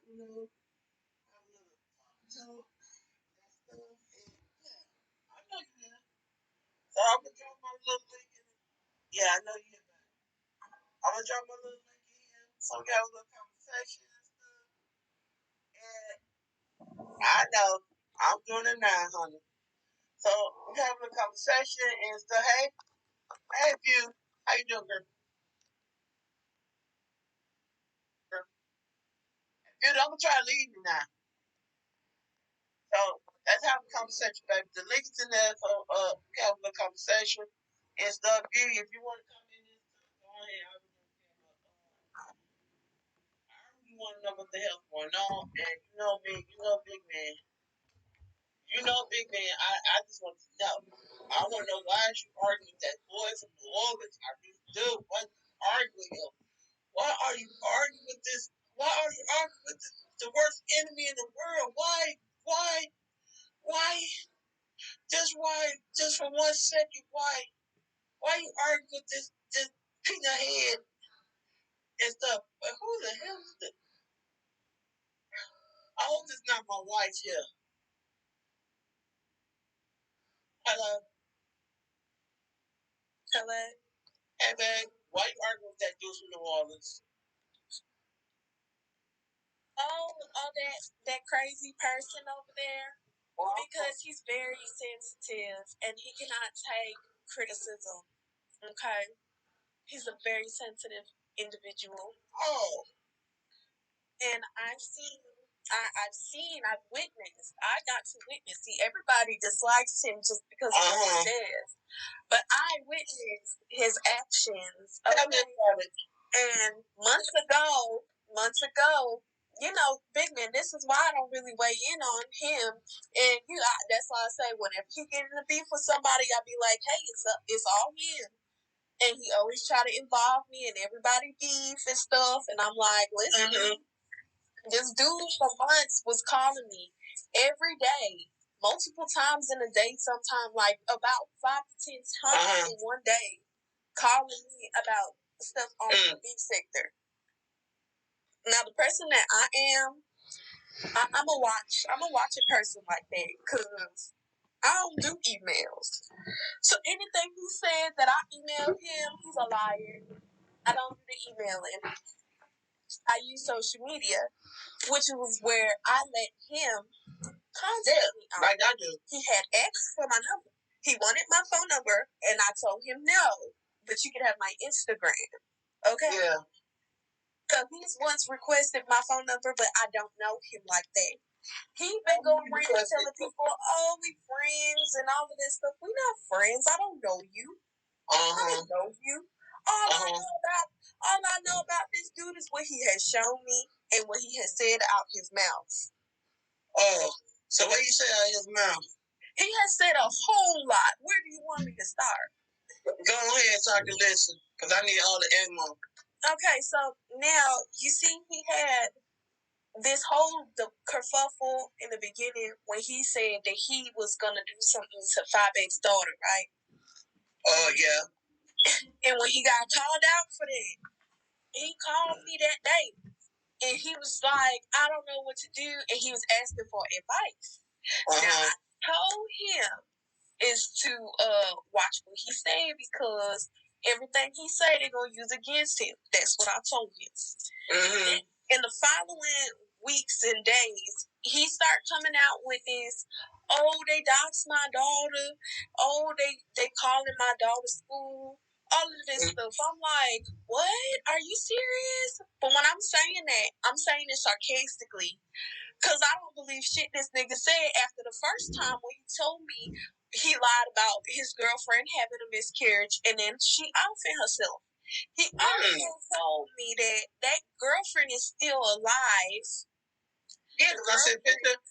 you know, have a little talk and stuff. And yeah, I know you have. So I'm gonna drop my little link in. Yeah, I know you have. I'm gonna drop my little link in so we have a little conversation and stuff. And I know I'm doing it now, honey. So we having a conversation and stuff. Hey, View, how you doing, girl? View, I'm gonna try to leave you now. So let's have a conversation, baby. The link is in there, so we have a conversation and stuff. View, if you want to come in and stuff, go ahead. I really want to know what the hell's going on, and big man. You know, big man, I just want to know. I want to know why is you arguing with that boy from New Orleans? I really do. Why are you arguing with him? Why are you arguing with this? Why are you arguing with the worst enemy in the world? Why? Why? Just why? Just for 1 second? Why? Why are you arguing with this peanut head and stuff? But who the hell is this? I hope it's not my wife here. Hello? Hello? Hey, man, why you arguing with that dude from New Orleans? That crazy person over there. Because he's very sensitive and he cannot take criticism. Okay? He's a very sensitive individual. Oh. And I've witnessed. I got to witness. See, everybody dislikes him just because of what he says. But I witnessed his actions. Okay? Tell me about it. And months ago, big man, this is why I don't really weigh in on him. And that's why I say whenever he get in a beef with somebody, I'll be like, hey, it's all him. And he always try to involve me in everybody beef and stuff. And I'm like, listen, this dude for months was calling me every day, multiple times in a day, sometimes like about 5 to 10 times in one day, calling me about stuff on the beef sector. Now, the person that I am, I'm a watching person like that because I don't do emails. So anything he said that I emailed him, he's a liar. I don't do the emailing. I use social media, which was where I let him contact me on. Like I do. He had asked for my number. He wanted my phone number, and I told him no, but you can have my Instagram. Okay? Yeah. So he's once requested my phone number, but I don't know him like that. He been going around telling people, oh, we friends and all of this stuff. We not friends. I don't know you. I don't know you. All I know about this dude is what he has shown me and what he has said out his mouth. Oh, so what you say out his mouth? He has said a whole lot. Where do you want me to start? Go ahead so I can listen, because I need all the ammo. Okay, so now you see he had this whole kerfuffle in the beginning when he said that he was gonna do something to 5X's daughter, right? Oh yeah. And when he got called out for that, he called me that day, and he was like, "I don't know what to do," and he was asking for advice. Now I told him is to watch what he said because everything he said they're gonna use against him. That's what I told him. Mm-hmm. In the following weeks and days, he started coming out with this, oh, they doxed my daughter, oh, they calling my daughter school, all of this stuff. I'm like, what? Are you serious? But when I'm saying that, I'm saying it sarcastically. Because I don't believe shit this nigga said after the first time when he told me he lied about his girlfriend having a miscarriage and then she outfit herself. He also told me that girlfriend is still alive. Yeah, because I said picture.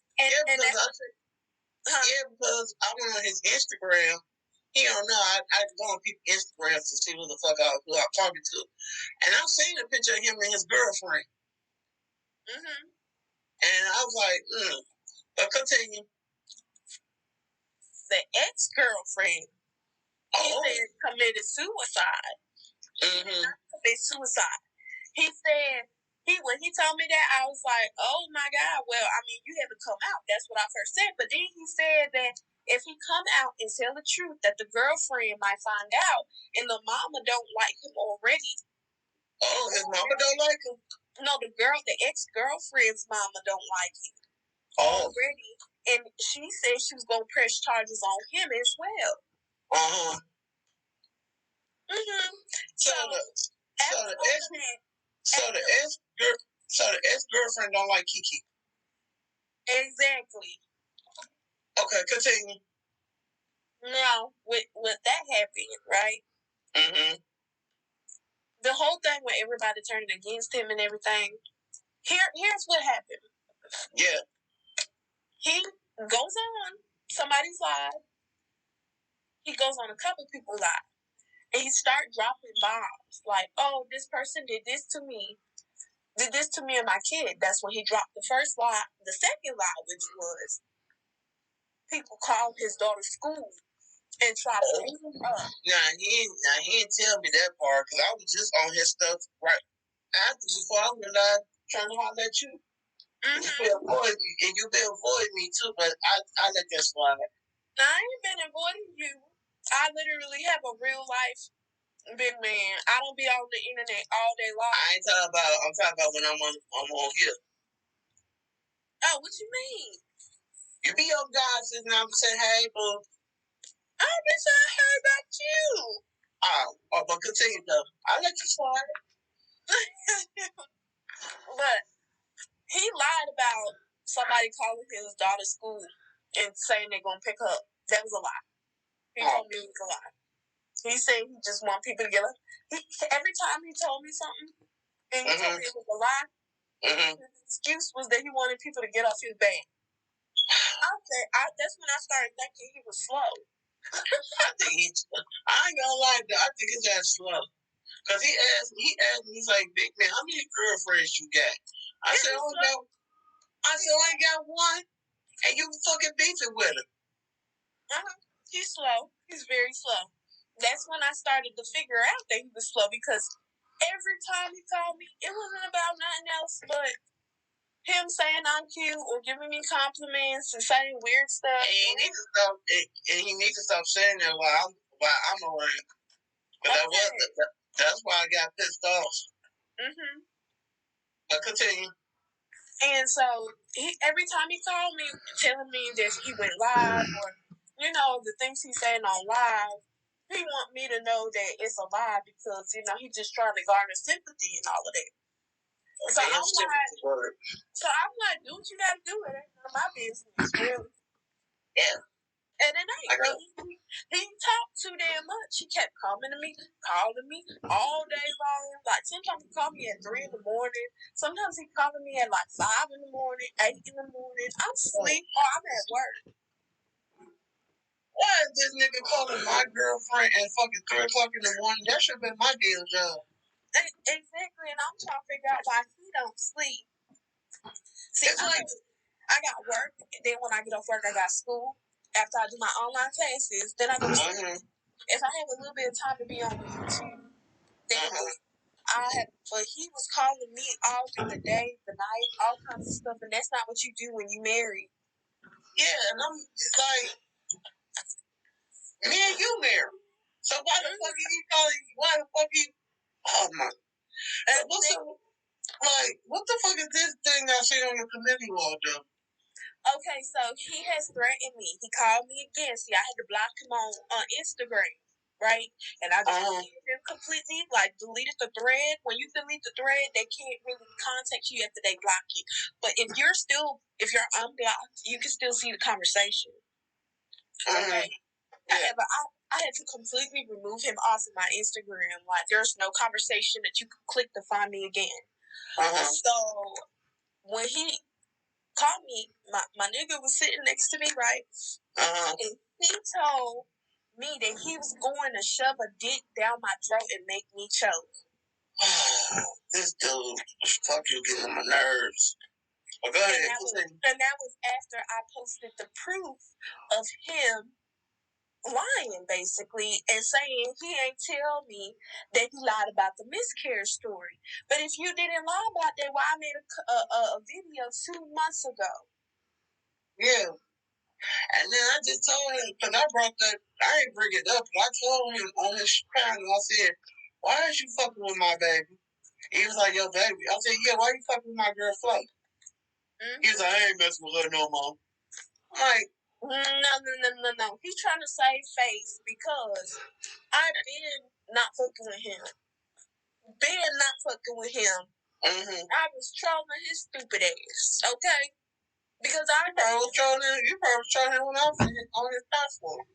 Because I went on his Instagram. He don't know. I go on people's Instagrams to see who the fuck who I'm talking to. And I'm seeing a picture of him and his girlfriend. Mm-hmm. And I was like, but continue. The ex-girlfriend, he said, committed suicide. Mm-hmm. He committed suicide. He said When he told me that, I was like, oh my God, well, I mean, you haven't come out. That's what I first said. But then he said that if he come out and tell the truth, that the girlfriend might find out and the mama don't like him already. Oh, his mama don't like him? No, the ex-girlfriend's mama don't like him already. And she said she was going to press charges on him as well. Uh-huh. Mm-hmm. So the ex-girlfriend don't like Kiki. Exactly. Okay, continue. Now, with that happening, right? Mm-hmm. The whole thing when everybody turned against him and everything. Here's what happened. Yeah. He goes on somebody's live. He goes on a couple people's live. And he start dropping bombs. Like, oh, this person did this to me and my kid. That's when he dropped the first lie. The second lie, which was people called his daughter's school and tried to beat him up. Nah, he didn't tell me that part because I was just on his stuff right after before I realized trying to holler at you. Mm-hmm. And you been avoiding me too, but I let that slide. Now, I ain't been avoiding you. I literally have a real life big man. I don't be on the internet all day long. I'm talking about when I'm on here. Oh, what you mean? You be on guys and I'm saying, hey, boo. I've been trying to hear about you. Oh, but continue though. I'll let you slide. But he lied about somebody calling his daughter's school and saying they're going to pick her up. That was a lie. He told me it was a lie. He said he just want people to get up. Every time he told me something and he told me it was a lie, his excuse was that he wanted people to get off his back. That's when I started thinking he was slow. I ain't gonna lie, I think he's that slow. Cause he asked me, he's like, big man, how many girlfriends you got? I said, I only got one, and you fucking beefing with him. He's slow. He's very slow. That's when I started to figure out that he was slow because every time he called me, it wasn't about nothing else but him saying I'm cute or giving me compliments and saying weird stuff. And he needs to stop saying that while I'm around. That's why I got pissed off. Mm-hmm. But continue. And so every time he called me, telling me that he went live or the things he's saying on live, he want me to know that it's a lie because he's just trying to garner sympathy and all of that. So I'm like, do what you gotta do. It ain't none of my business, really. Yeah. And it ain't really. He talked too damn much. He kept coming to me, calling me all day long. Like sometimes he called me at 3 in the morning. Sometimes he calling me at like 5 in the morning, 8 in the morning. I'm asleep or I'm at work. Why is this nigga calling my girlfriend at fucking 3 o'clock in the morning? That should have been my deal job. Exactly, and I'm trying to figure out why he don't sleep. See, I got work, and then when I get off work, I got school. After I do my online classes, then I go to sleep. If I have a little bit of time to be on YouTube, then but he was calling me all through the day, the night, all kinds of stuff, and that's not what you do when you married. Yeah, and I'm just like, me and you married. So why the fuck is he calling you? Why the fuck you? Oh my. What the fuck is this thing I see on your committee wall, though? Okay, so he has threatened me. He called me again. See, I had to block him on Instagram, right? And I deleted him completely, deleted the thread. When you delete the thread, they can't really contact you after they block you. But if you're unblocked, you can still see the conversation. Okay. However, I had to completely remove him off of my Instagram. Like, there's no conversation that you can click to find me again. So when he called me, my nigga was sitting next to me, right? And he told me that he was going to shove a dick down my throat and make me choke. This dude, fuck you, getting on my nerves. Oh, go ahead. And that was after I posted the proof of him lying basically and saying he ain't tell me that he lied about the miscarriage story. But if you didn't lie about that, why I made a video 2 months ago? Yeah. And then I just told him, because I brought that, I didn't bring it up. I told him on his channel, I said, why is you fucking with my baby? He was like, yo, baby. I said, yeah, why you fucking with my girl Flo? Mm-hmm. He was like, I ain't messing with her no more. I'm like, no. He's trying to save face because I've been not fucking with him. Mm-hmm. I was trolling his stupid ass, okay? Because I was trolling him. You probably was trolling him when I was on his platform.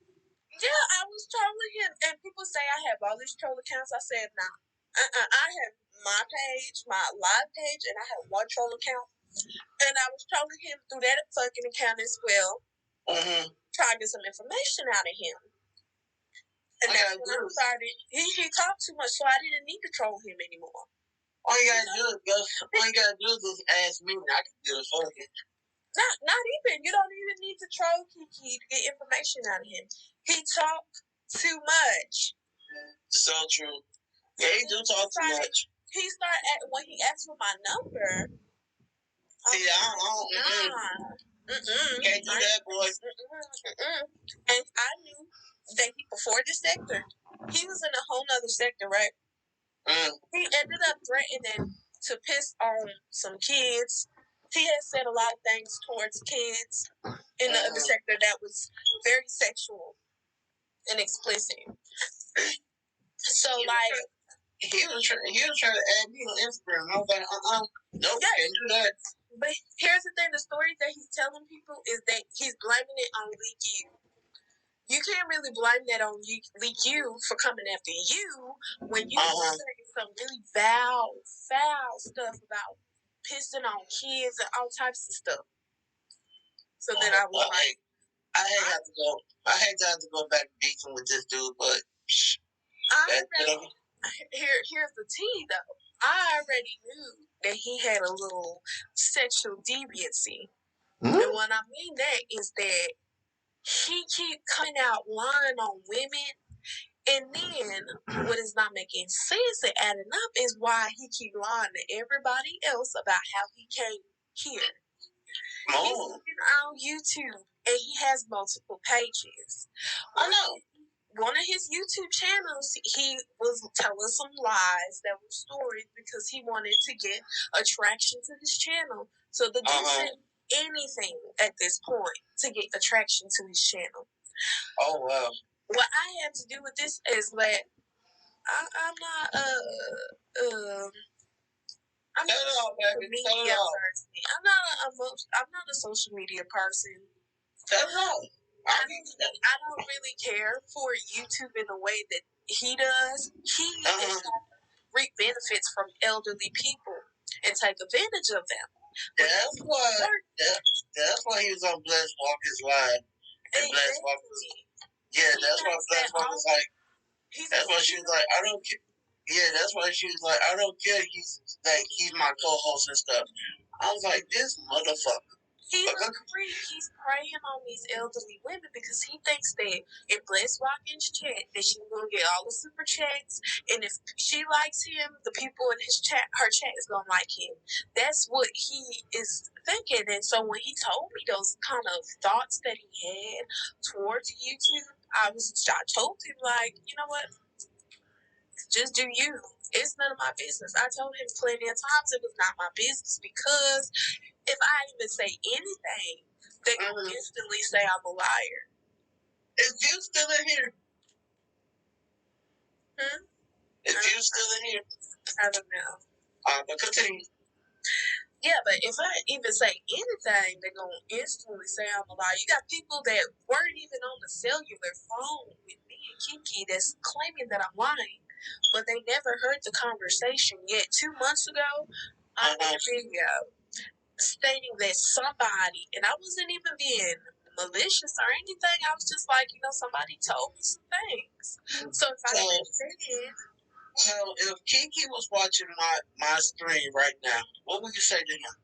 Yeah, I was trolling him. And people say I have all these troll accounts. I said, nah. I have my page, my live page, and I have one troll account. And I was trolling him through that fucking account as well. Mm-hmm. Trying to get some information out of him. And that's when I started. He talked too much, so I didn't need to troll him anymore. All you gotta do is just ask me, and I can do it for you. Not even. You don't even need to troll Kiki to get information out of him. He talked too much. So true. Yeah, he do talk too much. He started when he asked for my number. See, I don't. Can't do that, boy. And I knew that before this sector, he was in a whole nother sector, right? He ended up threatening to piss on some kids. He had said a lot of things towards kids in the other sector that was very sexual and explicit. So, like, he was trying to add me on Instagram. I was like, nope, can't do that. But here's the thing: the story that he's telling people is that he's blaming it on Leak You. You can't really blame that on Leak You for coming after you when you saying some really foul stuff about pissing on kids and all types of stuff. So then I was like, I hate to have to go back beefing with this dude, but here's the tea though. I already knew that he had a little sexual deviancy. Mm-hmm. And what I mean that is that he keep coming out lying on women, and then what is not making sense and adding up is why he keep lying to everybody else about how he came here. He's on YouTube and he has multiple pages. I know. One of his YouTube channels, he was telling some lies that were stories because he wanted to get attraction to his channel. So the dude said anything at this point to get attraction to his channel. Oh, wow. What I have to do with this is that I'm not I'm not a social media person. I'm not a social media person. That's all. I don't really care for YouTube in the way that he does. He is trying to reap benefits from elderly people and take advantage of them. That's why he was on Bless Walker's Live. And Bless Walker was, that's why Bless Walker was like, that's why she was like, I don't care. Yeah, that's why she was like, I don't care. He's my co-host and stuff. I was like, this motherfucker. He's a freak. He's preying on these elderly women because he thinks that if Bless Watkins chat, that she's gonna get all the super chats, and if she likes him, the people in her chat is gonna like him. That's what he is thinking. And so when he told me those kind of thoughts that he had towards YouTube, I told him, like, you know what? Just do you. It's none of my business. I told him plenty of times it was not my business because if I even say anything, they will instantly say I'm a liar. Is you still in here? Is you still in here? I don't know. But continue. Yeah, but if I even say anything, they're going to instantly say I'm a liar. You got people that weren't even on the cellular phone with me and Kiki that's claiming that I'm lying, but they never heard the conversation yet. 2 months ago, I made a video stating that somebody, and I wasn't even being malicious or anything, I was just like, somebody told me some things. So if I said, so if Kiki was watching my stream right now, what would you say to him?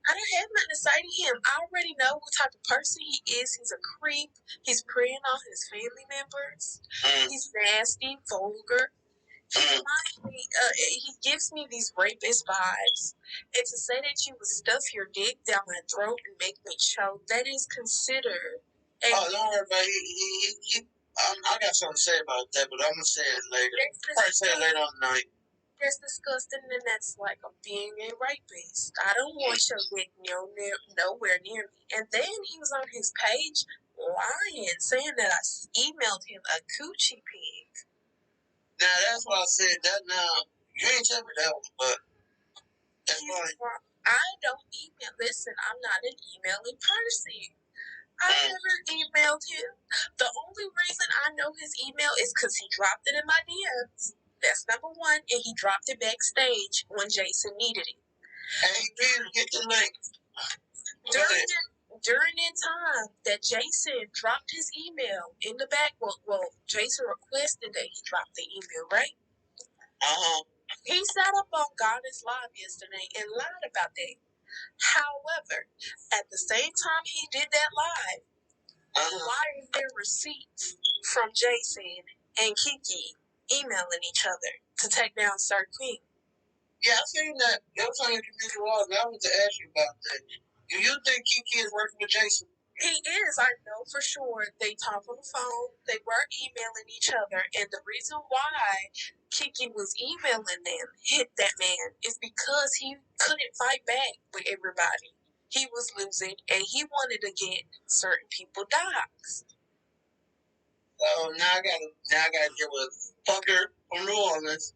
I don't have nothing to say to him. I already know what type of person he is. He's a creep. He's preying on his family members. He's nasty, vulgar. He gives me these rapist vibes. And to say that you would stuff your dick down my throat and make me choke, that is considered. Don't worry about it. I got something to say about that, but I'm going to say it later. Probably say it later on tonight. That's disgusting, and that's like being a rapist. I don't want your dick nowhere near me. And then he was on his page lying, saying that I emailed him a coochie pig. Now, that's why I said that. Now, you ain't tell me that one, but that's fine. I don't email. Listen, I'm not an emailing person. I never emailed him. The only reason I know his email is because he dropped it in my DMs. That's number one, and he dropped it backstage when Jason needed it. Hey, Peter, get the link. During that time that Jason dropped his email in the back, well, Jason requested that he drop the email, right? He sat up on Goddess Live yesterday and lied about that. However, at the same time he did that live, why is there receipts from Jason and Kiki emailing each other to take down Sir Queen? Yeah, I seen that. That was on your community wall. I wanted to ask you about that. Do you think Kiki is working with Jason? He is, I know for sure. They talk on the phone. They were emailing each other. And the reason why Kiki was emailing that man, is because he couldn't fight back with everybody. He was losing, and he wanted to get certain people doxxed. So now I gotta deal with fucker from New Orleans.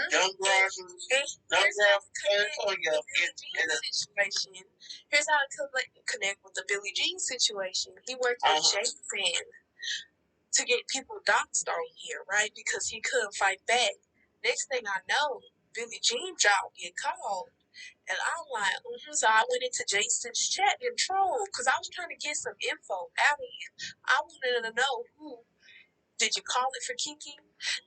Young girl from situation. Here's how I connect with the Billie Jean situation. He worked with Jason to get people doxxed on here, right? Because he couldn't fight back. Next thing I know, Billie Jean job get called. And I'm like, so I went into Jason's chat and trolled because I was trying to get some info out of him. I wanted to know who. Did you call it for Kiki?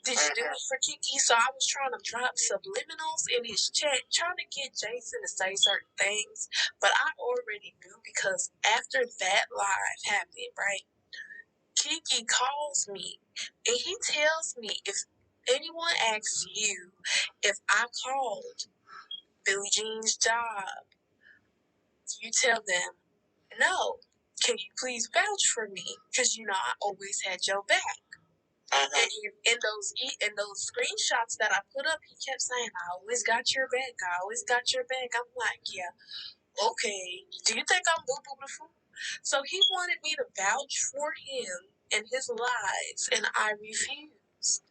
Did you do it for Kiki? So I was trying to drop subliminals in his chat, trying to get Jason to say certain things. But I already knew because after that live happened, right? Kiki calls me and he tells me, if anyone asks you if I called Billie Jean's job, you tell them, no. Can you please vouch for me? Because, I always had your back. And in those screenshots that I put up, he kept saying, I always got your back. I always got your back. I'm like, yeah, okay. Do you think I'm boo-boo the fool? So he wanted me to vouch for him and his lies, and I refused.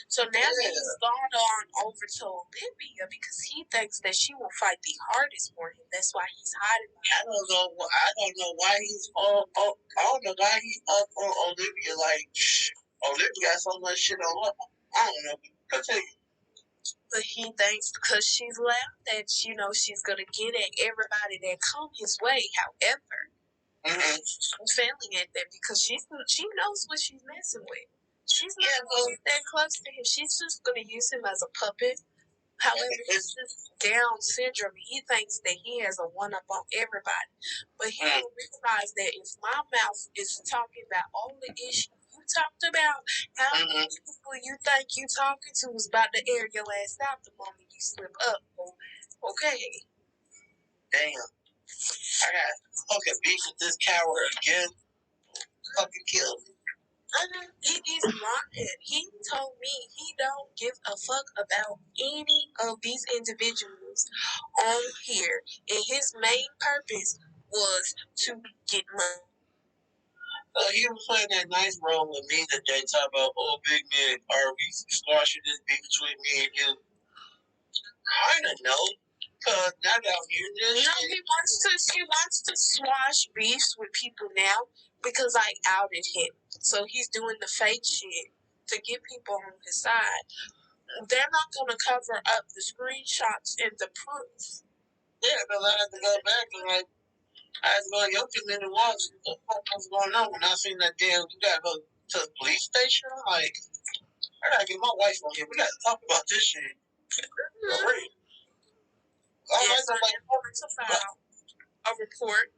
So now he's gone on over to Olivia because he thinks that she will fight the hardest for him. That's why he's hiding. I don't know why he's on Olivia. Like, Olivia got so much shit on her. I don't know. Continue. But he thinks because she's left that, she's going to get at everybody that come his way. However, she's failing at that because she knows what she's messing with. She's not going to get that close to him. She's just going to use him as a puppet. However, he's just Down syndrome. He thinks that he has a one-up on everybody. But he will realize that if my mouth is talking about all the issues you talked about, how many people you think you talking to is about to air your ass out the moment you slip up. Okay. Damn. I got fucking beef with this coward again. Fucking kill me. He's lying. He told me he don't give a fuck about any of these individuals on here, and his main purpose was to get money. He was playing that nice role with me that they talk about, big man, are we squashing this beef between me and you? I don't know. Cause now that I'm hearing this, he wants to squash beefs with people now because I outed him. So he's doing the fake shit to get people on his side. They're not going to cover up the screenshots and the proof. Yeah, because I had to go back and I had to go to your community and watch what the fuck was going on. When I seen that damn, you gotta go to the police station. I gotta get my wife on here. We gotta talk about this shit. For real. a report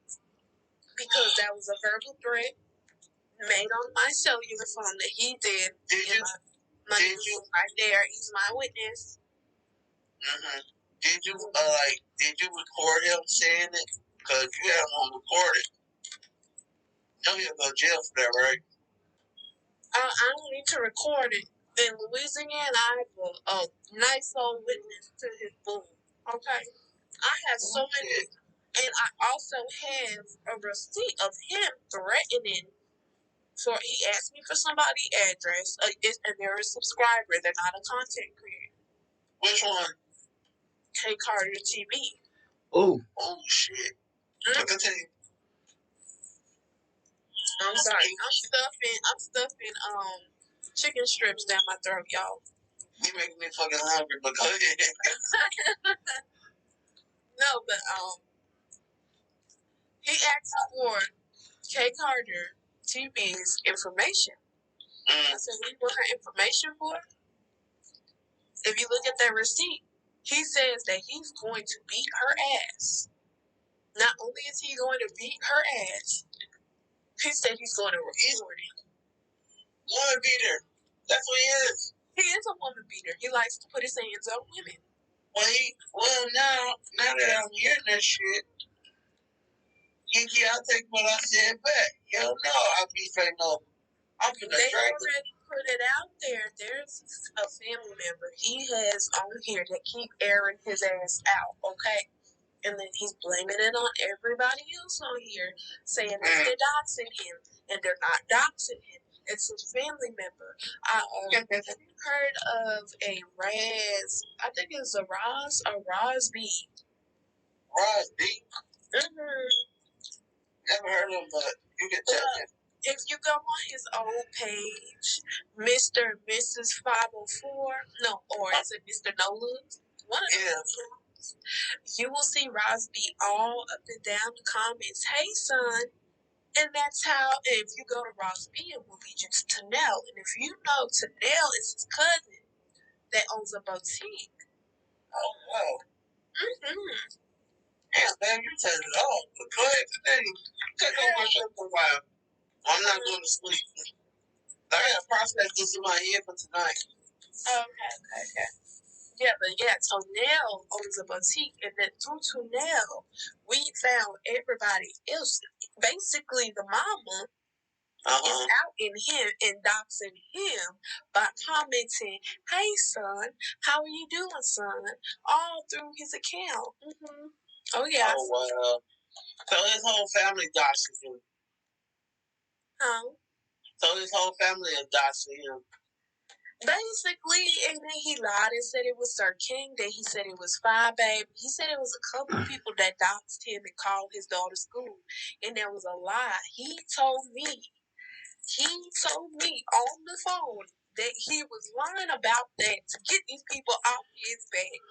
because that was a verbal threat made on my cellular phone that he did. My right there. He's my witness. Mm-hmm. Did you record him saying it? Because you have him recorded. No, he'll go to jail for that, right? I don't need to record it. In Louisiana, I have a nice old witness to his boom. Okay? I have so many. And I also have a receipt of him threatening he asked me for somebody's address, and they're a subscriber. They're not a content creator. Which one? K Carter TV. Oh shit. Mm-hmm. I'm sorry. I'm stuffing chicken strips down my throat, y'all. You making me fucking hungry, but go ahead. No, but he asked for K Carter TV's information. I said, what do you want her information for? If you look at that receipt, he says that he's going to beat her ass. Not only is he going to beat her ass, he said he's going to record it. Woman beater. That's what he is. He is a woman beater. He likes to put his hands on women. Well, now that I'm hearing that shit, Kiki, I'll take what I said back. Hell no, I'll be straight no. I'm gonna They already put it out there. There's a family member he has on here that keep airing his ass out, okay? And then he's blaming it on everybody else on here, saying that they're doxing him, and they're not doxing him. It's his family member. Have you heard of a Raz? I think it's a Raz B. Raz B? Mm-hmm. Never heard of him, but you can tell me. If you go on his old page, Mr. and Mrs. 504, or is it Mr. Nola? One of them. You will see Rosby all up and down the comments. Hey, son. And that's how, if you go to Rosby, it will lead you to Tanel. And if you know Tanel is his cousin that owns a boutique. Oh, wow. Mm-hmm. Yeah, man, you tell it all. But go ahead today. Take over my show for a while. I'm not going to sleep. I got to process this in my head for tonight. Okay. Yeah, but Tonell owns a boutique, and then through Tonell, we found everybody else. Basically, the mama is out in him and doxing him by commenting, "Hey, son, how are you doing, son?" All through his account. Mm-hmm. Oh, yeah. Oh, wow. So his whole family doxing him. Huh? So his whole family is doxing him. Basically, and then he lied and said it was Sir King. Then he said it was Fine Babe. He said it was a couple people that doxed him and called his daughter's school, and there was a lie. He told me on the phone that he was lying about that to get these people off his back.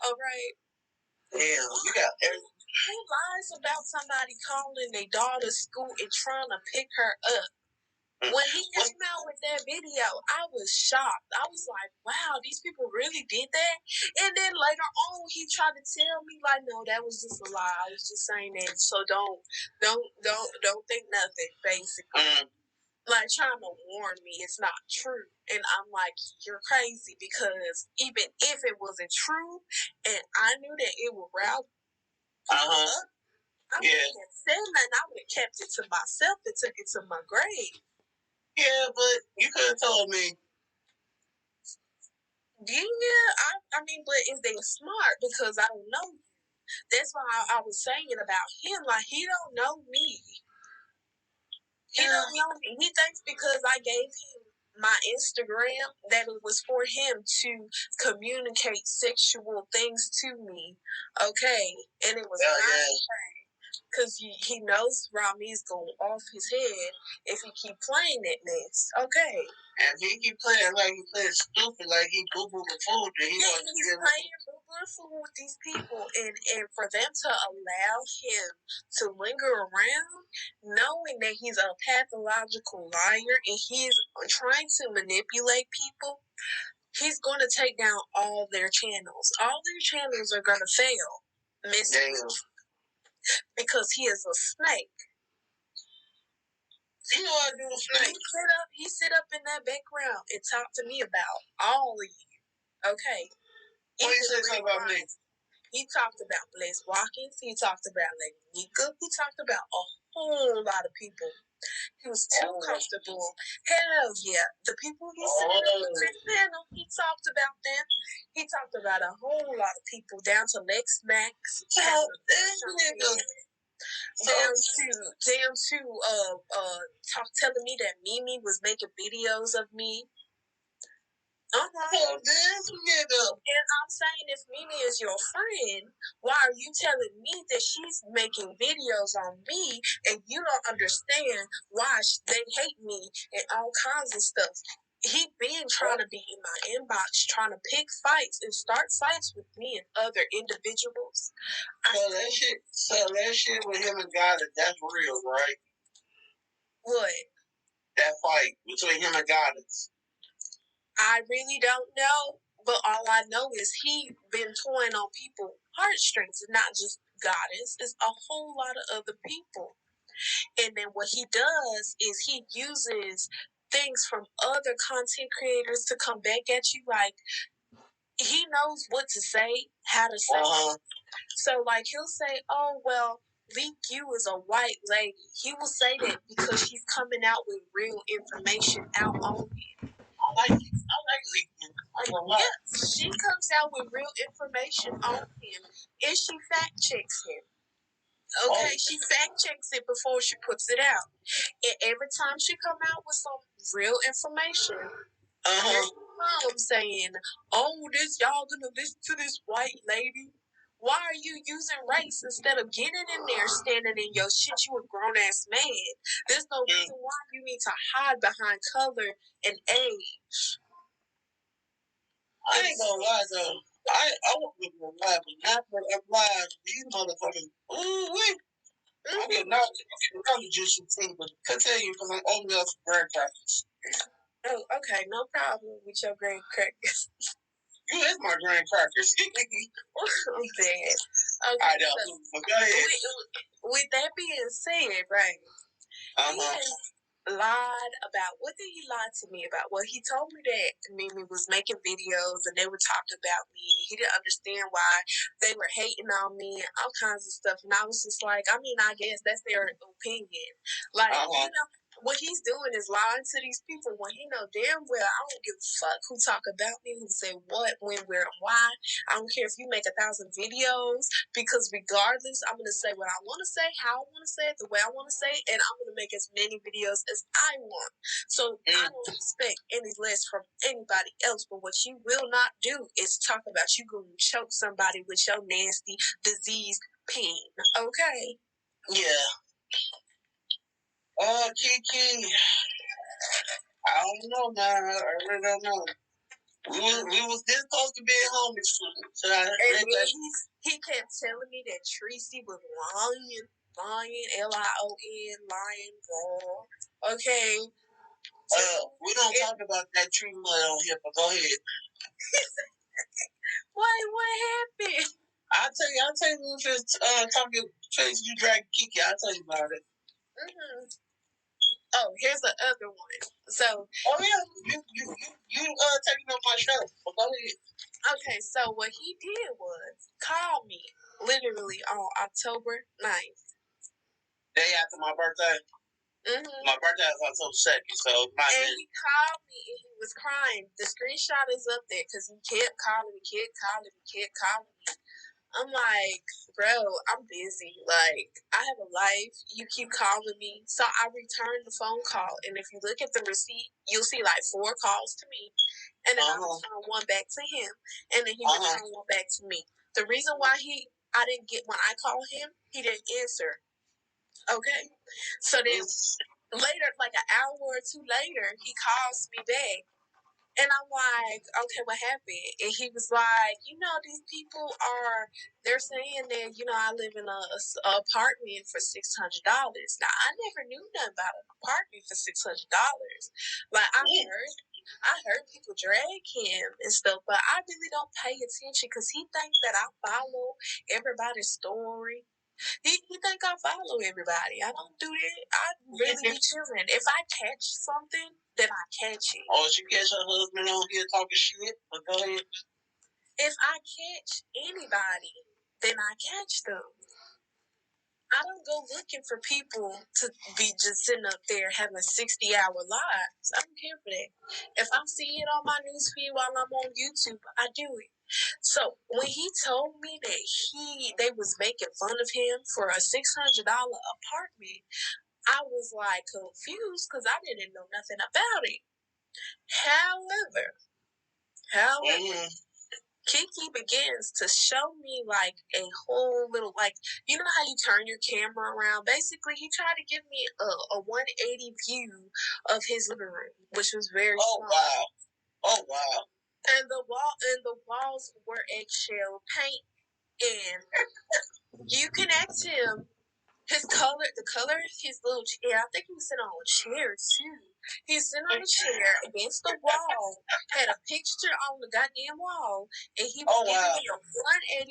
All right. Damn, you got everything. Who lies about somebody calling their daughter's school and trying to pick her up? When he came out with that video, I was shocked. I was like, wow, these people really did that? And then later on, he tried to tell me, like, no, that was just a lie. I was just saying that. So don't think nothing, basically. Like, trying to warn me it's not true. And I'm like, you're crazy, because even if it wasn't true, and I knew that it would route up, I wouldn't have said nothing. I would have kept it to myself and took it to my grave. Yeah, but you could have told me. Yeah, I mean, but is they smart? Because I don't know you. That's why I was saying about him. Like, he don't know me. He don't know me. He thinks because I gave him my Instagram that it was for him to communicate sexual things to me. Okay, and it was not. Because he knows Rami's going off his head if he keep playing that mess. Okay. And if he keep playing like he playing stupid, like he boo-boo the food, then he's playing boo-boo the food with these people. And for them to allow him to linger around, knowing that he's a pathological liar and he's trying to manipulate people, he's going to take down all their channels. All their channels are going to fail. because he is a snake. You know I do a snake. He sit up in that background and talk to me about all of you. Okay. What you say something about me? He talked about Blaze Watkins. He talked about Lady Nika. He talked about a whole lot of people. He was too comfortable. Hell yeah. The people he said he talked about them. He talked about a whole lot of people, down to Lex Max. Down to telling me that Mimi was making videos of me. And I'm saying, if Mimi is your friend, why are you telling me that she's making videos on me and you don't understand why they hate me and all kinds of stuff? He been trying to be in my inbox, trying to pick fights and start fights with me and other individuals. So that shit with him and God, that's real, right? What? That fight between him and Goddess. I really don't know, but all I know is he been toying on people's heartstrings, and not just Goddess. It's a whole lot of other people. And then what he does is he uses things from other content creators to come back at you. Like, he knows what to say, how to say it. So, like, he'll say, oh, well, Leak You is a white lady. He will say that because she's coming out with real information out on him. I like Leak You. Yes, she comes out with real information on him, and she fact checks him. Okay, she fact checks it before she puts it out. And every time she come out with some real information, I'm saying, oh, y'all gonna listen to this white lady? Why are you using race instead of getting in there, standing in your shit? You a grown ass man. There's no reason why you need to hide behind color and age. I ain't gonna lie though. I won't give you a lie, but not for that lie. These motherfuckers. Ooh, wait. I get not just your team, but continue because I'm only up for grad practice. Oh, okay, no problem with your green crackers. You is my green crackers. I'm dead. Okay, I know. So, go ahead. With that being said, right? He lied about, what did he lie to me about? Well, he told me that Mimi was making videos and they were talking about me. He didn't understand why they were hating on me and all kinds of stuff. And I was just like, I mean, I guess that's their opinion. Like, you know, what he's doing is lying to these people when he know damn well I don't give a fuck who talk about me, who say what, when, where, and why. I don't care if you make 1,000 videos, because regardless, I'm going to say what I want to say, how I want to say it, the way I want to say it, and I'm going to make as many videos as I want. So I don't expect any less from anybody else, but what you will not do is talk about you going to choke somebody with your nasty, diseased pain, okay? Yeah. Kiki. I don't know, man. I really don't know. We was this close to being homies. So he kept telling me that Tracy was lying, Lion, lying, girl. Okay. We don't talk about that tree mud on here, but go ahead. What happened? I'll tell you if it's talking Tracy, you drag Kiki, I'll tell you about it. Oh, here's the other one. So, you taking up my show. But go ahead. Okay, so what he did was call me literally on October 9th. Day after my birthday. My birthday is October 2nd, so he called me and he was crying. The screenshot is up there because he kept calling me. I'm like, bro, I'm busy. Like, I have a life. You keep calling me. So I returned the phone call. And if you look at the receipt, you'll see like 4 calls to me. And then I returned one back to him. And then he returned one back to me. The reason why I didn't get, when I called him, he didn't answer. Okay? So then later, like an hour or two later, he calls me back. And I'm like, okay, what happened? And he was like, these people they're saying that, I live in a apartment for $600. Now, I never knew nothing about an apartment for $600. Like, I heard people drag him and stuff, but I really don't pay attention because he thinks that I follow everybody's story. He think I follow everybody. I don't do that. I really be chilling. If I catch something, then I catch it. Oh, she catch her husband on here talking shit? But go ahead. If I catch anybody, then I catch them. I don't go looking for people to be just sitting up there having 60-hour lives. I don't care for that. If I see it on my newsfeed while I'm on YouTube, I do it. So when he told me that they was making fun of him for a $600 apartment, I was like confused because I didn't know nothing about it. However, Kiki begins to show me like a whole little, like, you know how you turn your camera around? Basically, he tried to give me a 180 view of his living room, which was very small. Wow. Oh, wow. And the walls were eggshell paint, and you can ask him the color of his little chair. I think he was sitting on a chair too. He was sitting on a chair against the wall, had a picture on the goddamn wall, and he was giving me a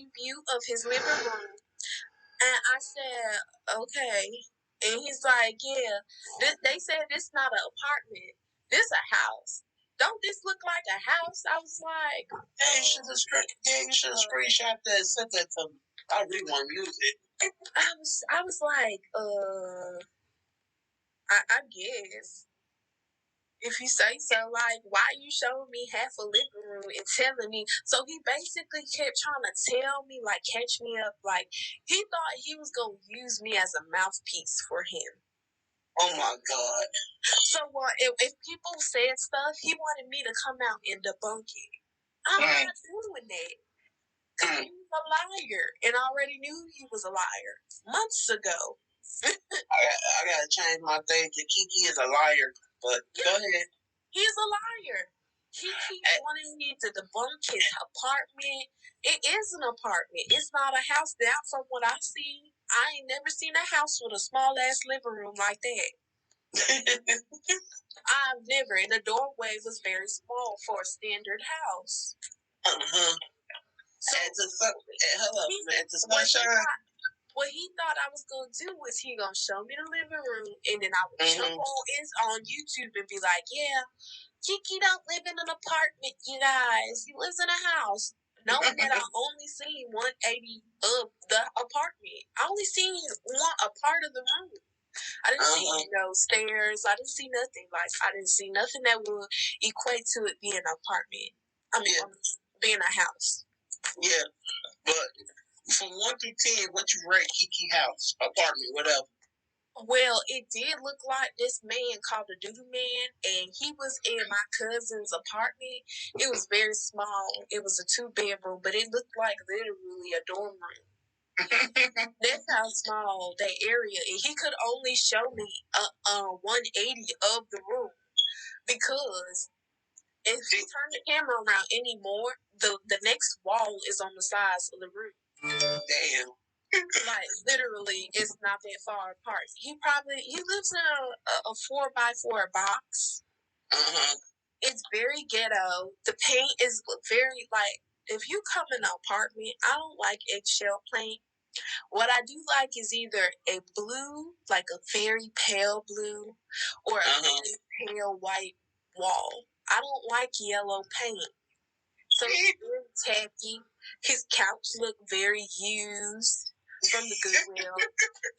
180 view of his living room. And I said, okay. And he's like, yeah, they said this not an apartment. This a house. Don't this look like a house? I was like, you should have screenshot that and sent that to me. I really want to use it. I was like, I guess. If you say so, like, why you showing me half a living room and telling me? So he basically kept trying to tell me, like, catch me up. Like, he thought he was going to use me as a mouthpiece for him. Oh, my God. So if people said stuff, he wanted me to come out and debunk it. I'm not doing that. Because he was a liar, and I already knew he was a liar months ago. I gotta change my thing to Kiki is a liar, but go ahead. He's a liar. He keeps wanting me to debunk his apartment. It is an apartment. It's not a house. Now, from what I see, I ain't never seen a house with a small ass living room like that. I've never. And the doorway was very small for a standard house. So, what he thought I was going to do was he going to show me the living room, and then I would jump on YouTube and be like, yeah, Kiki don't live in an apartment, you guys. He lives in a house. Knowing that I only seen 180 of the apartment. I only seen a part of the room. I didn't see no stairs. I didn't see nothing. Like, I didn't see nothing that would equate to it being an apartment. Being a house. Yeah, but from 1 through 10, what you rate Kiki house, apartment, whatever? Well, it did look like this man called the Doodoo Man, and he was in my cousin's apartment. It was very small. It was a 2-bedroom, but it looked like literally a dorm room. That's how small that area is. He could only show me 180 of the room, because if he turned the camera around anymore, the next wall is on the size of the room. Damn. Like, literally, it's not that far apart. He lives in a 4x4 box. It's very ghetto. The paint is very, like, if you come in an apartment, I don't like eggshell paint. What I do like is either a blue, like a very pale blue, or a very pale white wall. I don't like yellow paint. So it's very tacky. His couch looked very used from the Goodwill.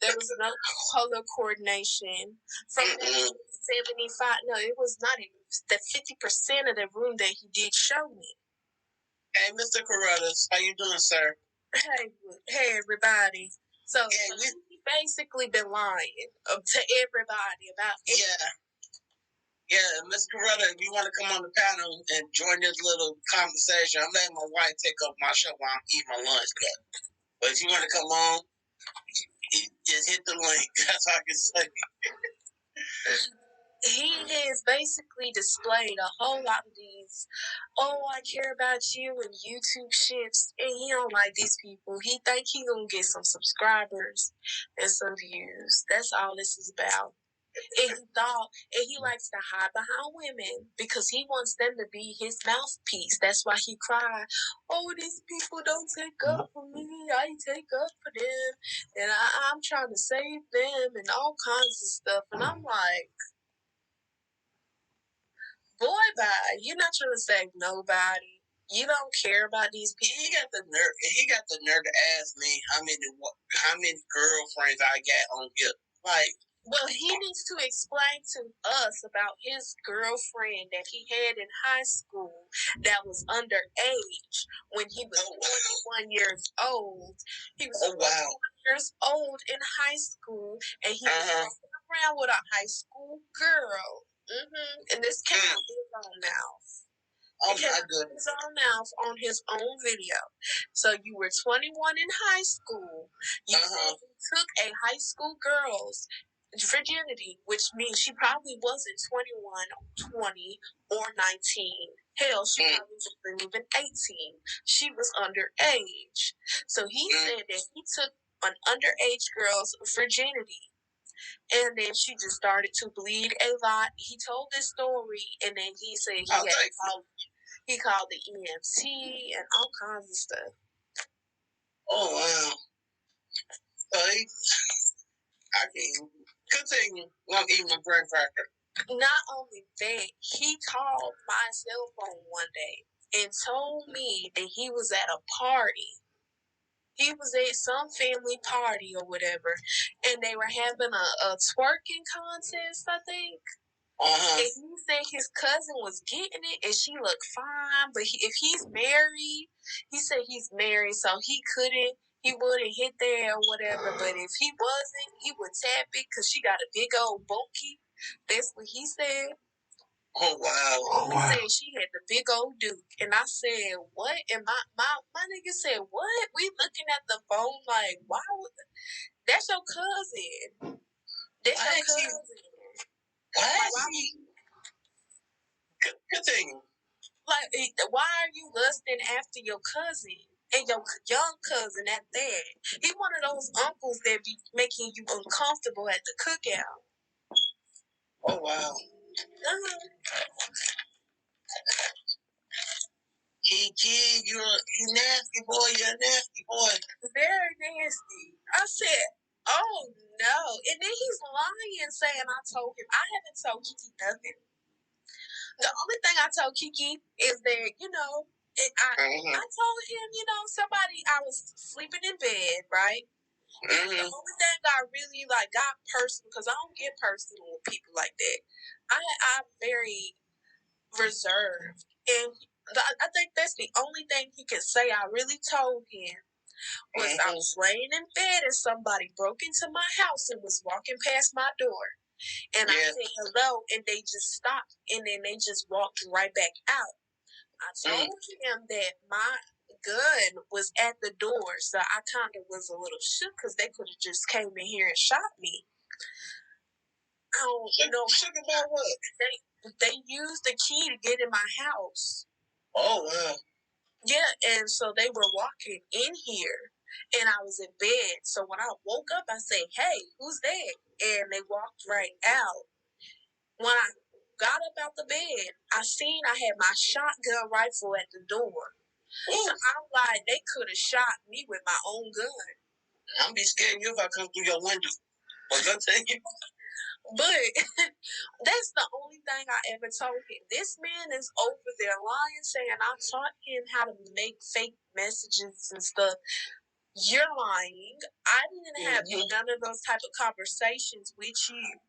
There was no color coordination. From that 75, no, it was not even the 50% of the room that he did show me. Hey, Mr. Carruthers, how you doing, sir? Hey, everybody. So he basically been lying to everybody about it. Yeah, Mr. Carruthers, if you want to come on the panel and join this little conversation, I'm letting my wife take up my show while I'm eating my lunch. But if you want to come on, just hit the link. That's all I can say. He has basically displayed a whole lot of these, I care about you and YouTube shifts, and he don't like these people. He think he gonna get some subscribers and some views. That's all this is about. And he likes to hide behind women because he wants them to be his mouthpiece. That's why he cried, oh, these people don't take up for me. I take up for them, and I'm trying to save them, and all kinds of stuff. And I'm like, boy, bye. You're not trying to save nobody. You don't care about these people. He got the nerve. He got the nerve to ask me how many girlfriends I got on here. Like, well, he needs to explain to us about his girlfriend that he had in high school that was underage when he was 21 years old. He was 21 years old in high school, and he was walking around with a high school girl. And this came out his own mouth. Oh my goodness. His own mouth on his own video. So you were 21 in high school. You took a high school girl's virginity, which means she probably wasn't 21, 20, or 19. Hell, she probably wasn't even 18. She was underage. So he said that he took an underage girl's virginity. And then she just started to bleed a lot. He told this story, and then he said he called the EMT and all kinds of stuff. Oh, wow. So I can't continue. I'm eating my bread cracker. Not only that, he called my cell phone one day and told me that he was at a party. He was at some family party or whatever, and they were having a twerking contest, I think. And he said his cousin was getting it, and she looked fine. But if he's married, he said he's married, so he wouldn't hit there or whatever. But if he wasn't, he would tap it because she got a big old bunkie. That's what he said. Oh, wow. He said she had the big old Duke. And I said, what? And my nigga said, what? We looking at the phone like, why would... That's your cousin. That's your cousin. Continue. Like, why are you lusting after your cousin? And your young cousin at that? He one of those uncles that be making you uncomfortable at the cookout. Oh, wow. Kiki, you're a nasty boy. You're a nasty boy. Very nasty. I said, oh, no. And then he's lying saying I told him. I haven't told Kiki nothing. The only thing I told Kiki is that, I told him, I was sleeping in bed, right? The only thing I really got personal, because I don't get personal with people like that. I'm very reserved, and I think that's the only thing he can say I really told him was I was laying in bed and somebody broke into my house and was walking past my door, and I said hello, and they just stopped, and then they just walked right back out. I told him that my gun was at the door, so I kind of was a little shook because they could have just came in here and shot me. I don't know. Shook about what? They used the key to get in my house. Oh, wow. Yeah, and so they were walking in here, and I was in bed. So when I woke up, I said, hey, who's there? And they walked right out. When I got up out the bed, I seen I had my shotgun rifle at the door. So I'm like, they could have shot me with my own gun. I'm be scared you if I come through your window. But I'll tell you. But that's the only thing I ever told him. This man is over there lying, saying I taught him how to make fake messages and stuff. You're lying. I didn't have none of those type of conversations with you.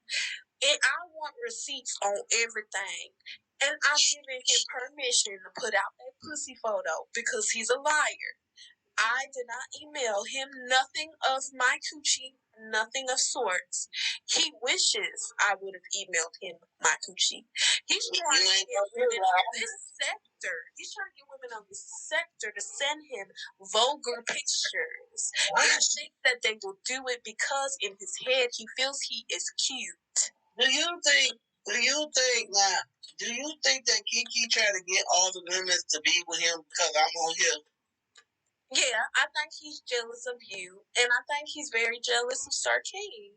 And I want receipts on everything. And I'm giving him permission to put out that pussy photo because he's a liar. I did not email him nothing of my coochie, nothing of sorts. He wishes I would have emailed him my coochie. He's trying to get women on this sector. He's trying to get women on this sector to send him vulgar pictures. I think that they will do it because in his head he feels he is cute. Do you think that Kiki tried to get all the women to be with him because I'm on here? Yeah, I think he's jealous of you, and I think he's very jealous of Sir King.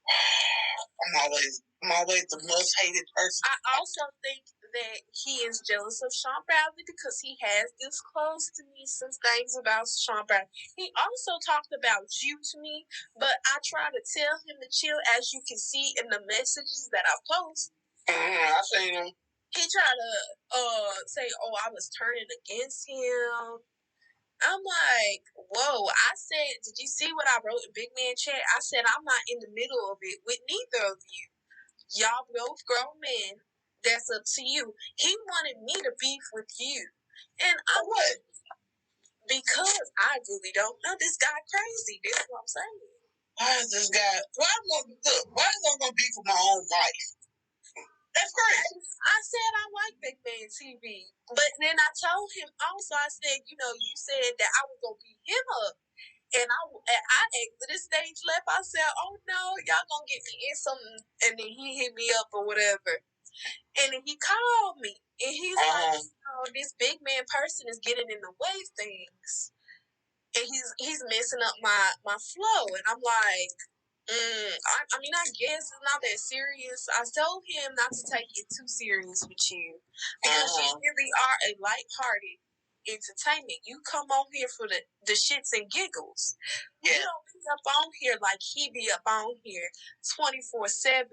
I'm always the most hated person. I also think that he is jealous of Sean Bradley because he has disclosed to me some things about Sean Bradley. He also talked about you to me, but I try to tell him to chill, as you can see in the messages that I post. I seen him. He tried to say, "Oh, I was turning against him." I'm like, whoa. I said, did you see what I wrote in Big Man Chat? I said, I'm not in the middle of it with neither of you. Y'all both grown men. That's up to you. He wanted me to beef with you. And I'm what? Because I really don't know. This guy crazy. That's what I'm saying. Why is this guy? Why am I gonna beef with my own wife? That's crazy. I said I like Big Man TV. But then I told him also, I said, you said that I was going to beat him up. And I exited stage left. I said, oh no, y'all going to get me in something. And then he hit me up or whatever. And then he called me. And he's like, this big man person is getting in the way of things. And he's messing up my flow. And I'm like, I mean, I guess it's not that serious. I told him not to take it too serious with you because you really are a lighthearted entertainment. You come on here for the shits and giggles. Yeah. You don't be up on here like he be up on here 24/7,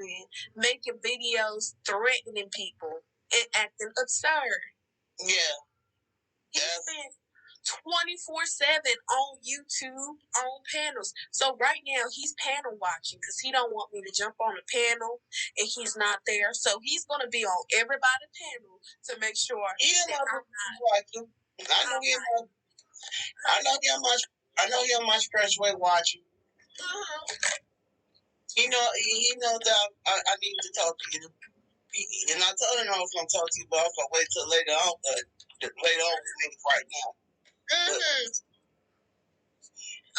making videos threatening people and acting absurd. Yeah. He's been 24/7 on YouTube, on panels. So right now he's panel watching because he don't want me to jump on a panel and he's not there. So he's gonna be on everybody's panel to make sure that I'm not watching. I know he on my expressway watching. He knows that I need to talk to you. And I told him I was gonna talk to you, but I was gonna wait till later on. Later on, right now.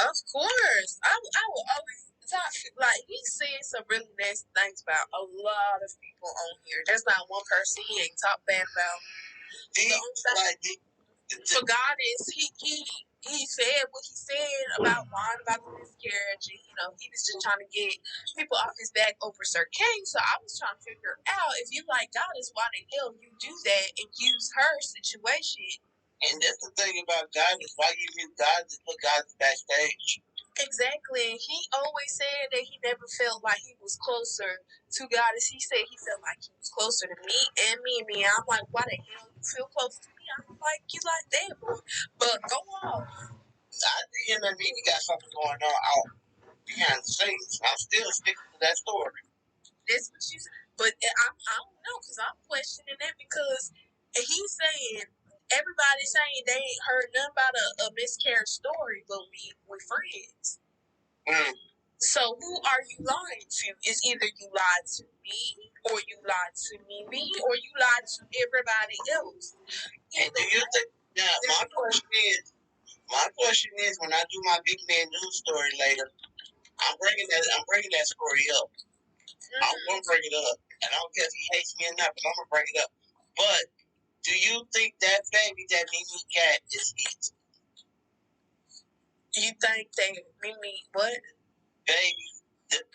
Of course. I will always talk. Like, he said some really nasty things about a lot of people on here. There's not one person he ain't talk bad about. For God is, he said what he said about lying about the miscarriage. And, he was just trying to get people off his back over Sir Kane. So I was trying to figure out, if you like Goddess, why the hell you do that and use her situation. And that's the thing about Goddess. Why you use Goddess to put Goddess backstage? Exactly. He always said that he never felt like he was closer to Goddess. He said he felt like he was closer to me and me. I'm like, why the hell you feel close to me? I'm like, you like that, boy. But go on. Him and me, we got something going on out behind the scenes. I'm still sticking to that story. That's what you said. But I don't know, because I'm questioning that because he's saying, everybody's saying they ain't heard nothing about a miscarriage story, but we're friends. So who are you lying to? It's either you lied to me, or you lied to me, or you lied to everybody else. And do you think? Now, my question is, when I do my big man news story later, I'm bringing that story up. I'm gonna bring it up, and I don't care if he hates me or not, but I'm gonna bring it up. But do you think that baby that Mimi got is his? You think that Mimi what? Baby, the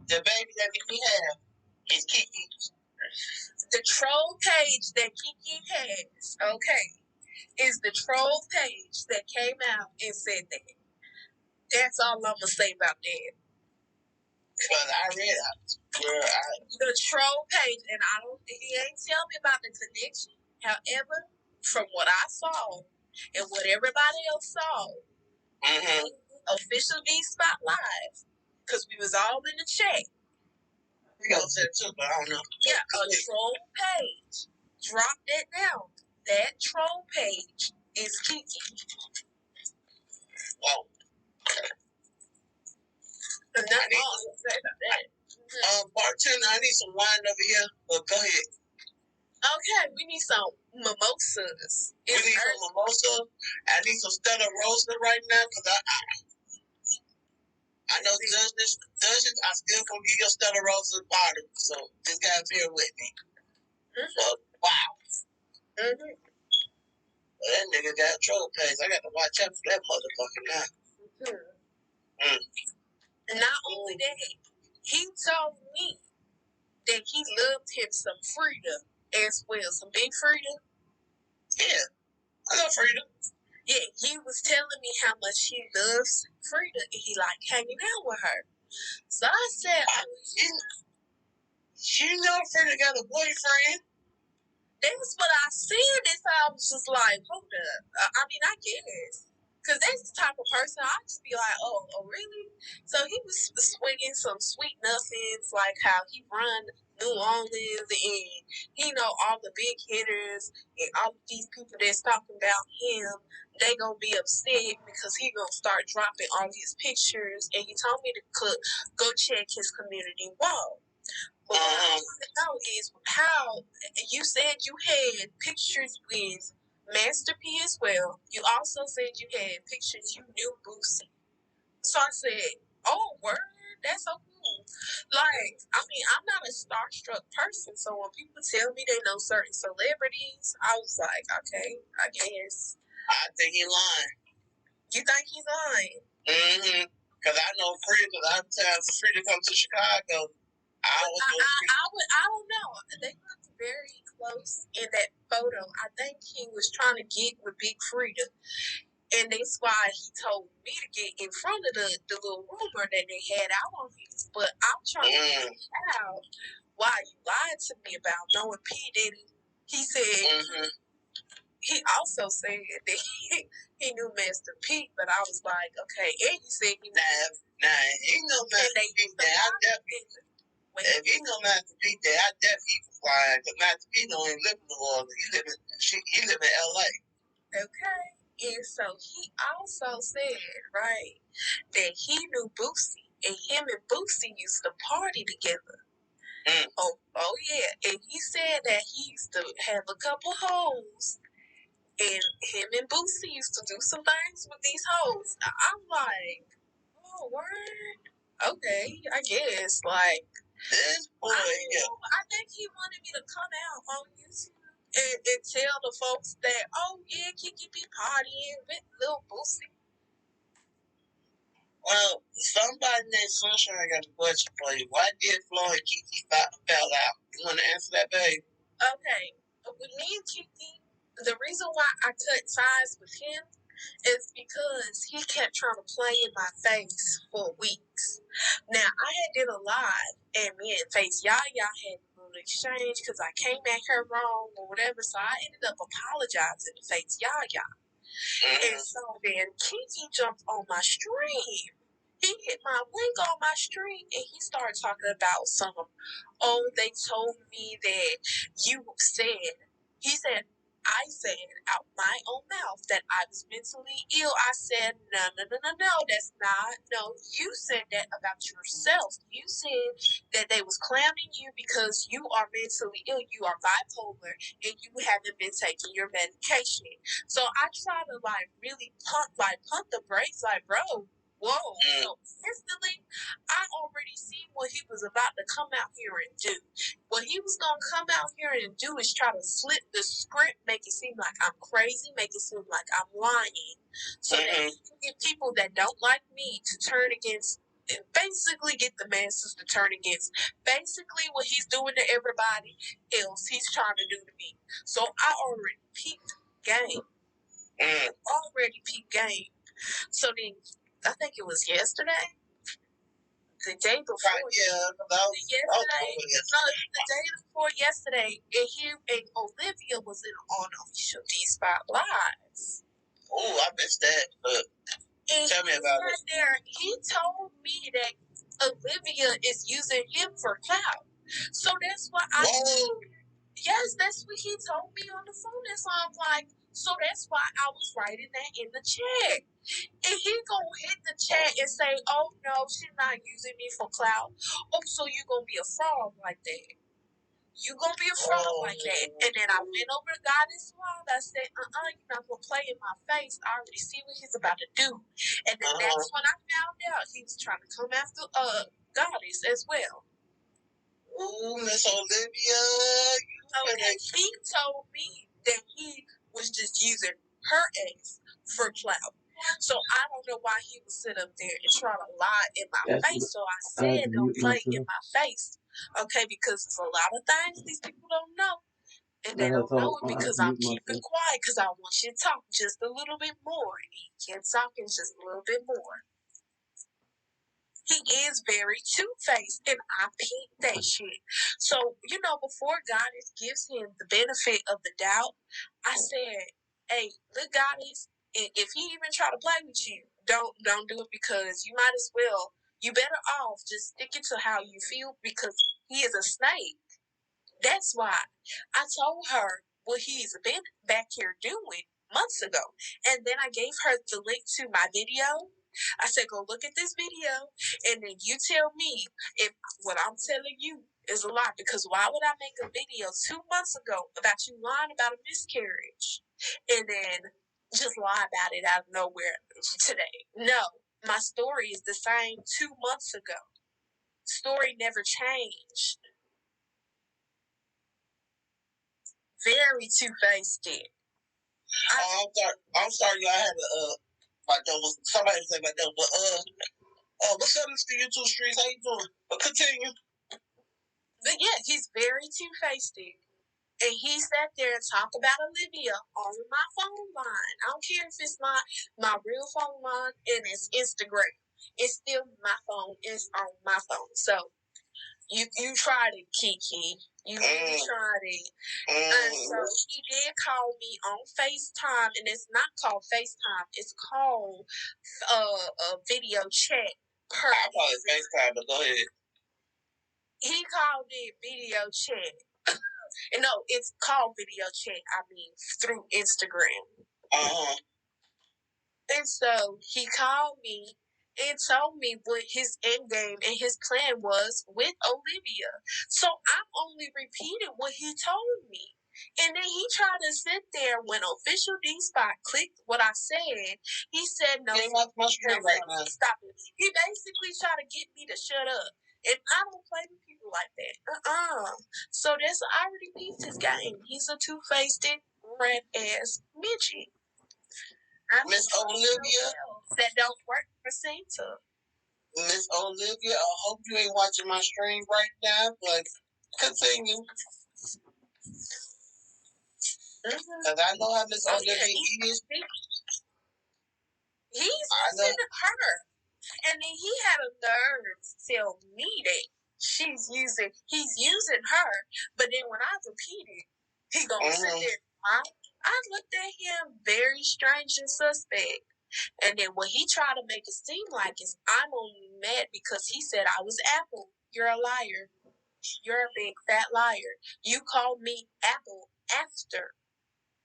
baby that Mimi have is Kiki's. The troll page that Kiki has, okay, is the troll page that came out and said that. That's all I'm gonna say about that. Because I read the troll page, and he ain't tell me about the connection. However, from what I saw and what everybody else saw, official V Spot Live, because we was all in the chat. We got that too, but I don't know. Yeah, a troll page. Drop that down. That troll page is Kiki. Wow. And that's all I'm say about that. Bartender, I need some wine over here. Well, go ahead. Okay, we need some mimosas. We need some mimosa. I need some Stella Rosa right now because I know Dungeons. I still gonna give your Stella Rosa bottle. So this guy's here with me. So, wow. Well, that nigga got a troll page. I got to watch out for that motherfucker now. Not only that, he told me that he loved him some freedom. as well. Some big Frida. Yeah, I love Frida. Yeah, he was telling me how much he loves Frida and he like hanging out with her. So I said, you know Frida got a boyfriend? That's what I said. And so I was just like, hold up. I mean, I guess. Because that's the type of person I'd just be like, oh, really? So he was swinging some sweet nothings, like how he run New Orleans and he know all the big hitters and all of these people that's talking about him, they gonna be upset because he gonna start dropping all his pictures. And he told me to go check his community wall. But what I want to know is how you said you had pictures with Master P as well. You also said you had pictures you knew Boosie. So I said, oh, word, that's so cool. Like, I mean, I'm not a starstruck person, so when people tell me they know certain celebrities, I was like, okay, I guess. I think he's lying. You think he's lying? Mm-hmm. Because I know Frida, because I'm telling Frida to come to Chicago. I don't know. They looked very close in that photo. I think he was trying to get with Big Frida. And that's why he told me to get in front of the little rumor that they had out on him. But I'm trying to figure out why you lied to me about knowing P. Diddy. He said, he also said that he knew Master P, but I was like, okay. And he said he knew. He knew Master P. If he know Master P, I definitely was lying because Master P don't even live in New Orleans. He live in L.A. Okay. And so he also said, right, that he knew Boosie and him and Boosie used to party together. Oh yeah. And he said that he used to have a couple hoes and him and Boosie used to do some things with these hoes. I'm like, oh, word? Okay, I guess. Like, this boy, I think he wanted me to come out on YouTube and tell the folks that, oh yeah, Kiki be partying with Lil Boosie. Well, somebody named Sunshine got a question for you. Why did Flo and Kiki fell out? You want to answer that, babe? Okay, with me and Kiki, the reason why I cut ties with him is because he kept trying to play in my face for weeks. Now, I had did a live, and me and Face Yaya had a little exchange because I came at her wrong or whatever, so I ended up apologizing to Face Yaya. And so then Kiki jumped on my stream. He hit my link on my stream and he started talking about oh, they told me that you said, I said out my own mouth that I was mentally ill. I said, no, that's not. No, you said that about yourself. You said that they was clowning you because you are mentally ill. You are bipolar and you haven't been taking your medication. So I try to really pump the brakes, bro. Whoa. So instantly, I already seen what he was about to come out here and do. What he was going to come out here and do is try to flip the script, make it seem like I'm crazy, make it seem like I'm lying. So that he can get people that don't like me to turn against, and basically get the masses to turn against. Basically, what he's doing to everybody else, he's trying to do to me. So I already peeped game. Already peeped game. So then, I think it was yesterday. The day before. The day before yesterday, and Olivia was on official D Spot Live. Oh, I missed that. Tell me about it. He told me that Olivia is using him for clout. So that's what yes, that's what he told me on the phone. And so I'm like, so that's why I was writing that in the chat. And he gonna hit the chat and say, oh no, she's not using me for clout. Oh, so you gonna be a fraud like that. You gonna be a fraud like that. And then I went over to Goddess Wild. I said, you're not gonna play in my face. I already see what he's about to do. And then that's when I found out he was trying to come after Goddess as well. Ooh, Miss Olivia. Okay, he told me that he was just using her ass for clout. So I don't know why he would sit up there and try to lie in my face. So I said, don't play in my face. Okay, because there's a lot of things these people don't know. And they don't know it because I'm keeping quiet because I want you to talk just a little bit more. And he kept talking just a little bit more. He is very two-faced, and I peeped that shit. So, before God gives him the benefit of the doubt, I said, hey, look, Goddess, if he even try to play with you, don't do it, because you might as well, you better off just sticking to how you feel, because he is a snake. That's why I told her what he's been back here doing months ago. And then I gave her the link to my video. I said, go look at this video, and then you tell me if what I'm telling you is a lie. Because why would I make a video 2 months ago about you lying about a miscarriage and then just lie about it out of nowhere today? No, my story is the same 2 months ago. Story never changed. Very two-faced. I'm sorry, y'all had to my door was somebody was saying my door, but what's up, Mr. YouTube Streets? How you doing? But continue. But yeah, he's very two-faced. And he sat there and talked about Olivia on my phone line. I don't care if it's my real phone line and it's Instagram. It's still my phone. It's on my phone. So you tried it, Kiki. You really tried it. And so he did call me on FaceTime, and it's not called FaceTime. It's called a video chat. I call it FaceTime, but go ahead. He called it video chat. And no, it's called video chat. I mean, through Instagram. And so he called me and told me what his end game and his plan was with Olivia. So I'm only repeating what he told me. And then he tried to sit there when Official D-Spot clicked what I said. He said, no, stop it. He basically tried to get me to shut up. And I don't play with people like that. So I already beat his game. He's a two-faced, red-ass midget. Miss Olivia, that don't work for Santa. Miss Olivia, I hope you ain't watching my stream right now, but continue. Because I know how Miss Olivia is. He's using her. And then he had a nerve to tell me that he's using her. But then when I repeated, he gonna sit there. I looked at him very strange and suspect. And then what he tried to make it seem like is I'm only mad because he said I was Apple. You're a liar. You're a big fat liar. You called me Apple after.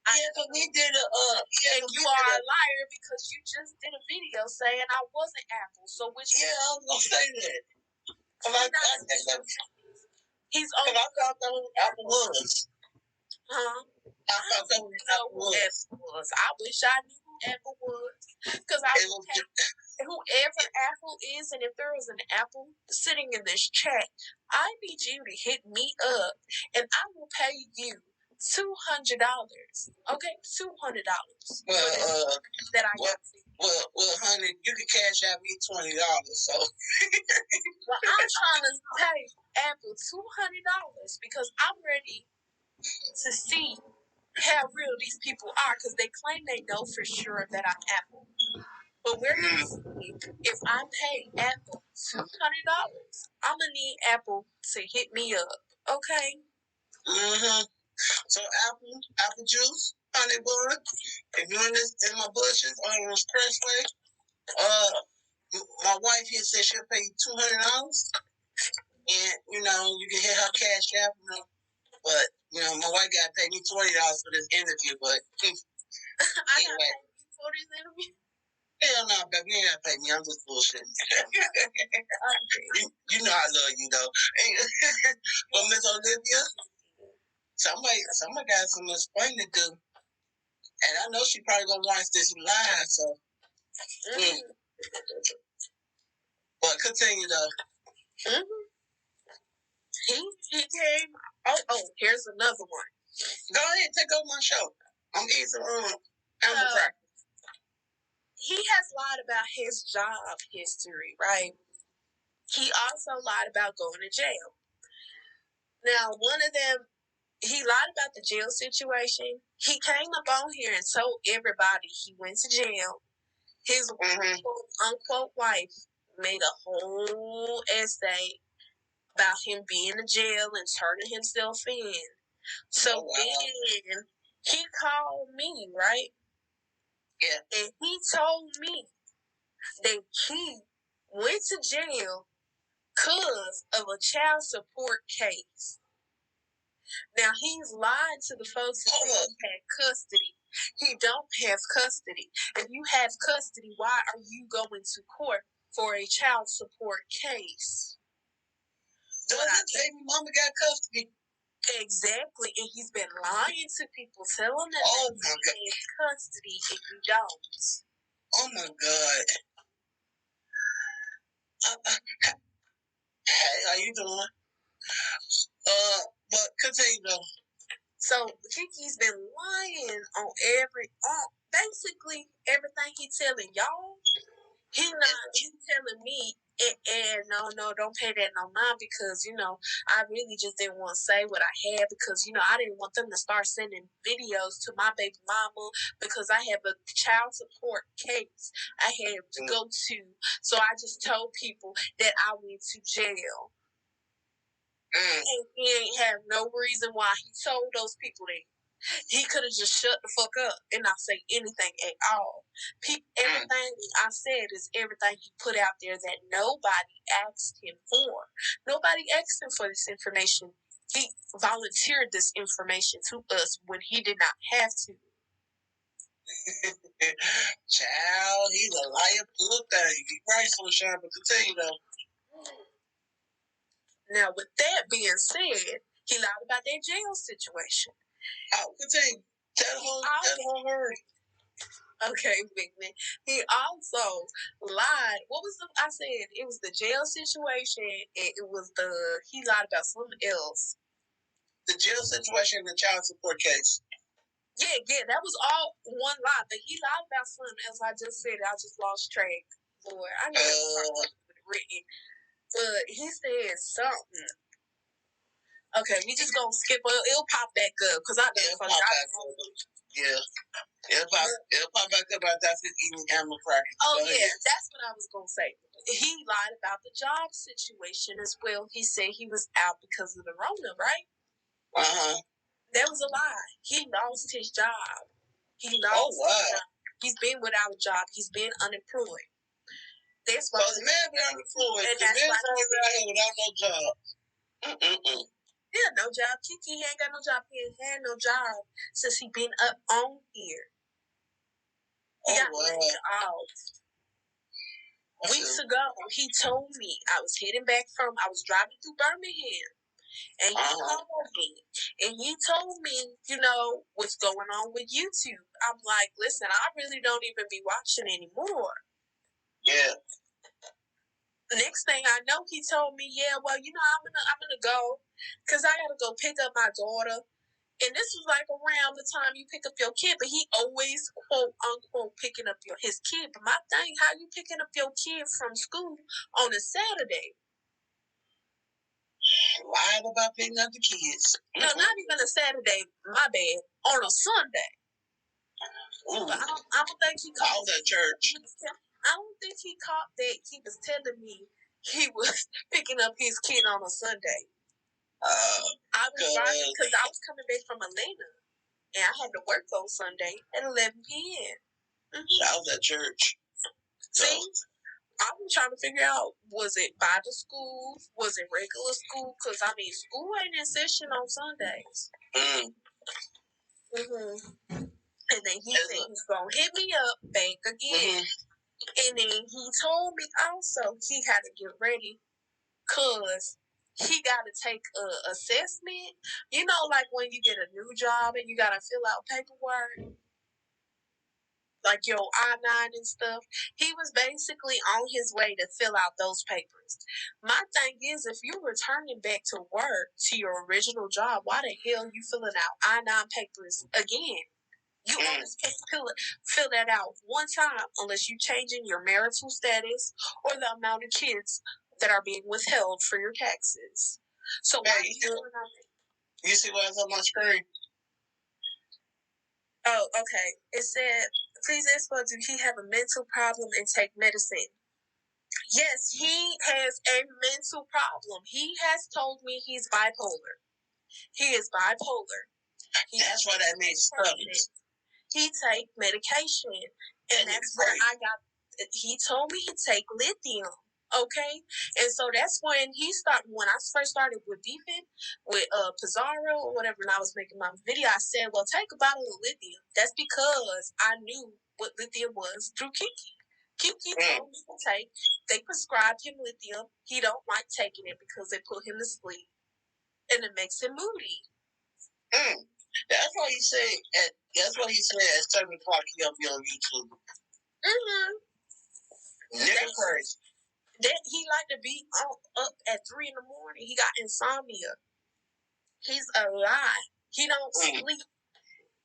But we did and you are a liar because you just did a video saying I wasn't Apple. So which? Yeah, I was gonna say that. He's only. I thought that was Apple was. Huh? I thought that was Apple was. I wish I knew who Apple was, because I would pay whoever Apple is, and if there is an Apple sitting in this chat, I need you to hit me up, and I will pay you $200. Okay, $200. Well, that I got. Well, honey, you can cash out me $20. So. Well, I'm trying to pay Apple $200 because I'm ready to see how real these people are, because they claim they know for sure that I'm Apple. But we're going to see if I pay Apple $200, I'm going to need Apple to hit me up. Okay? So apple juice, honey bun. If you're in my bushes or in the expressway, my wife here said she'll pay you $200. And, you can hit her cash app, but, my wife got to pay me $20 for this interview, but I got to pay you for this interview? Hell no, baby, you ain't got to pay me. I'm just bullshitting. You know I love you, though. But Miss Olivia, somebody got some explaining to do. And I know she probably going to watch this live, so. But continue, though. He came. Oh, here's another one. Go ahead, take over my show. I'm easy animal practice. He has lied about his job history, right? He also lied about going to jail. Now, one of them, he lied about the jail situation. He came up on here and told everybody he went to jail. His unquote wife made a whole essay about him being in jail and turning himself in. So then he called me, right? Yeah. And he told me that he went to jail because of a child support case. Now, he's lied to the folks that he had custody. He don't have custody. If you have custody, why are you going to court for a child support case? Doesn't baby mama got custody? Exactly. And he's been lying to people, telling them that he has custody and you don't. Oh, my God. Hey, how you doing? But continue though. So Kiki's been lying on basically everything he's telling y'all. He's telling me, and no, don't pay that no mind because, you know, I really just didn't want to say what I had because, you know, I didn't want them to start sending videos to my baby mama because I have a child support case I had to go to. So I just told people that I went to jail. And he ain't have no reason why he told those people that. He could have just shut the fuck up and not say anything at all. Everything I said is everything he put out there that nobody asked him for. Nobody asked him for this information. He volunteered this information to us when he did not have to. Child, he's a liar. Look at you. You're right, Sunshine, but continue though. Now, with that being said, he lied about that jail situation. Oh, continue. Tell the whole word. Okay, big man. He also lied. What was I said? It was the jail situation. It was he lied about something else. The jail situation and the child support case. Yeah, that was all one lie. But he lied about something else. I just said I just lost track. Boy, I know it written. But he said something. Okay, we just gonna skip. It'll pop back up because I done forgot. Yeah. It'll pop back up about that eating animal crackers. Oh, yeah, that's what I was going to say. He lied about the job situation as well. He said he was out because of the Rona, right? Uh-huh. That was a lie. He lost his job. His job. He's been without a job. He's been unemployed. That's why. So the man been unemployed. The man's out here without no job. Yeah, no job. Kiki ain't got no job. He ain't had no job since he been up on here. He got laid off. Weeks ago, he told me I was driving through Birmingham, and he called me, and he told me, you know, what's going on with YouTube. I'm like, listen, I really don't even be watching anymore. Yeah. Next thing I know, he told me, yeah, well, you know, I'm gonna go, because I gotta go pick up my daughter. And this was like around the time you pick up your kid, but he always, quote unquote, picking up his kid. But my thing, how you picking up your kid from school on a Saturday? Lying about picking up the kids. No, not even a Saturday. My bad. On a Sunday. But I don't think he caught. I was at church. I don't think he caught that he was telling me he was picking up his kid on a Sunday. I was driving because I was coming back from Atlanta. And I had to work on Sunday at 11 p.m. I was at church. See, I was trying to figure out, was it Bible school? Was it regular school? Because, I mean, school ain't in session on Sundays. And then he said he's going to hit me up back again. And then he told me also he had to get ready because he got to take an assessment. You know, like when you get a new job and you got to fill out paperwork, like your I-9 and stuff. He was basically on his way to fill out those papers. My thing is, if you're returning back to work to your original job, why the hell are you filling out I-9 papers again? You only supposed to fill that out one time unless you're changing your marital status or the amount of kids that are being withheld for your taxes. So why are you doing that? You see what I saw on my screen? Oh, okay. It said, please explain, do he have a mental problem and take medicine? Yes, he has a mental problem. He has told me he's bipolar. He is bipolar. That's why that makes sense. He take medication. And that's where I got, he told me he take lithium. Okay? And so that's when when I first started with beefing with Pizarro or whatever, and I was making my video, I said, well, take a bottle of lithium. That's because I knew what lithium was through Kiki. Kiki told me to take. They prescribed him lithium. He don't like taking it because they put him to sleep. And it makes him moody. That's why he said at 7 o'clock he'll be on YouTube. Nigga crazy. That he like to be up at 3 a.m. He got insomnia. He's a lie. He don't sleep.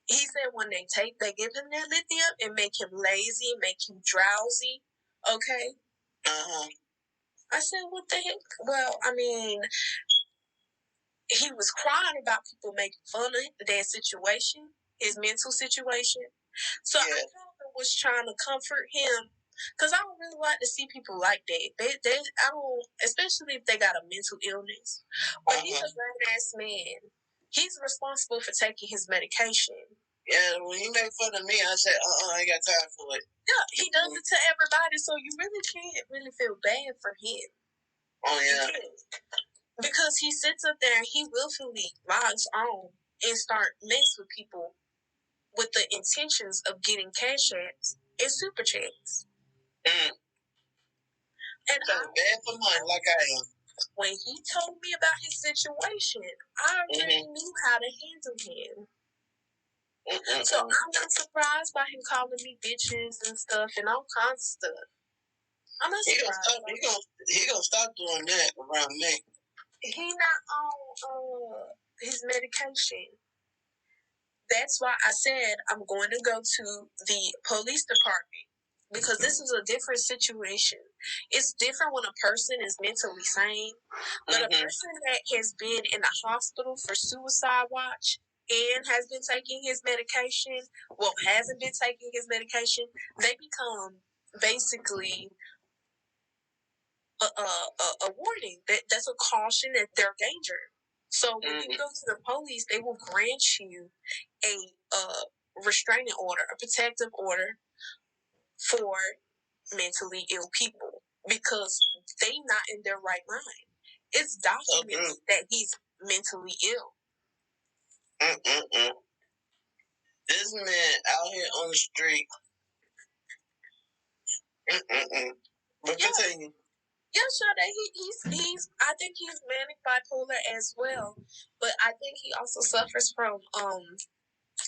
He said when they give him that lithium, it make him lazy, make him drowsy. Okay. I said, what the heck? Well, I mean, he was crying about people making fun of their situation, his mental situation. So I kind of was trying to comfort him. Because I don't really like to see people like that. I don't, especially if they got a mental illness. But he's a grown-ass man. He's responsible for taking his medication. Yeah, when he made fun of me, I said, I ain't got time for it. Yeah, he does it to everybody, so you really can't really feel bad for him. Oh, yeah. Because he sits up there and he willfully logs on and start mess with people with the intentions of getting cash apps and super checks. And I'm bad for money like I am. When he told me about his situation, I already knew how to handle him. So I'm not surprised by him calling me bitches and stuff and all kinds of stuff. I'm not surprised. He gonna stop doing that around me. He not on his medication. That's why I said I'm going to go to the police department. Because this is a different situation. It's different when a person is mentally sane. But a person that has been in the hospital for suicide watch and has been taking his medication, hasn't been taking his medication, they become basically a warning. That's a caution that they're danger. So when you go to the police, they will grant you a restraining order, a protective order for mentally ill people because they not in their right mind. It's documented that he's mentally ill. This man out here on the street. But continue. Yeah, sure. He's. I think he's manic bipolar as well, but I think he also suffers from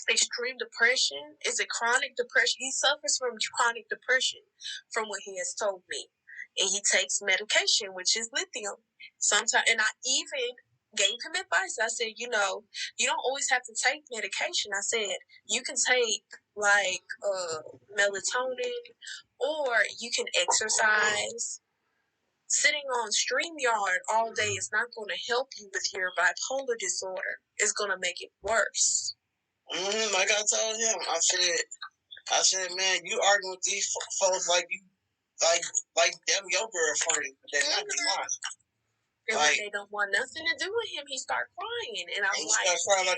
extreme depression. Is it chronic depression? He suffers from chronic depression, from what he has told me, and he takes medication, which is lithium. Sometimes, and I even gave him advice. I said, you don't always have to take medication. I said you can take like melatonin, or you can exercise. Sitting on StreamYard all day is not going to help you with your bipolar disorder. It's going to make it worse. Like I told him, I said, man, you arguing with these folks like them your girlfriend. They're not mine. And when they don't want nothing to do with him, he start crying, and I'm like,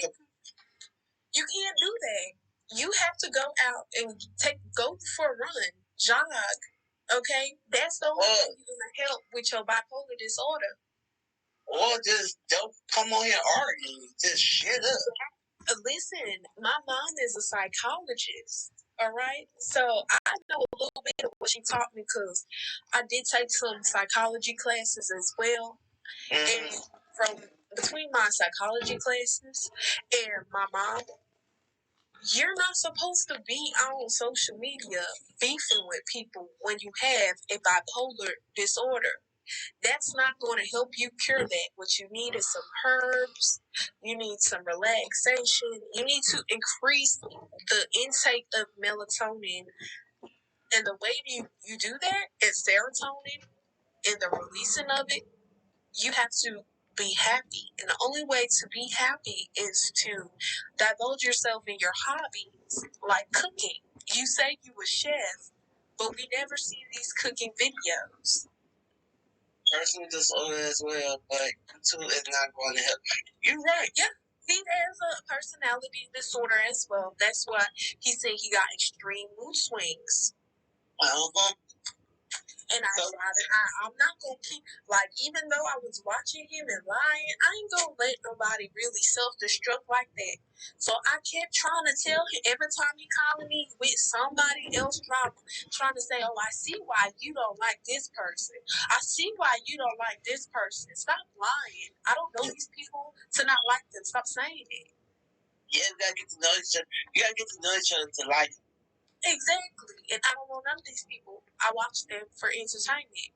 you can't do that. You have to go out and go for a run, jog. Okay, that's the only thing you're gonna help with your bipolar disorder. Or just don't come on here arguing. Just shut up. Listen, my mom is a psychologist. All right, so I know a little bit of what she taught me because I did take some psychology classes as well. And from between my psychology classes and my mom, you're not supposed to be on social media beefing with people when you have a bipolar disorder. That's not going to help you cure that. What you need is some herbs. You need some relaxation. You need to increase the intake of melatonin. And the way you do that is serotonin and the releasing of it. You have to be happy. And the only way to be happy is to divulge yourself in your hobbies, like cooking. You say you a chef, but we never see these cooking videos. Personal disorder as well, but YouTube is not going to help. You're right. Yeah. He has a personality disorder as well. That's why he said he got extreme mood swings. And I'm not going to keep, like, even though I was watching him and lying, I ain't going to let nobody really self-destruct like that. So I kept trying to tell him, every time he calling me with somebody else drama, trying to say, oh, I see why you don't like this person. I see why you don't like this person. Stop lying. I don't know these people to not like them. Stop saying it. Yeah, you got to get to know each other. You got to get to know each other to like them. Exactly. And I don't know none of these people. I watch them for entertainment.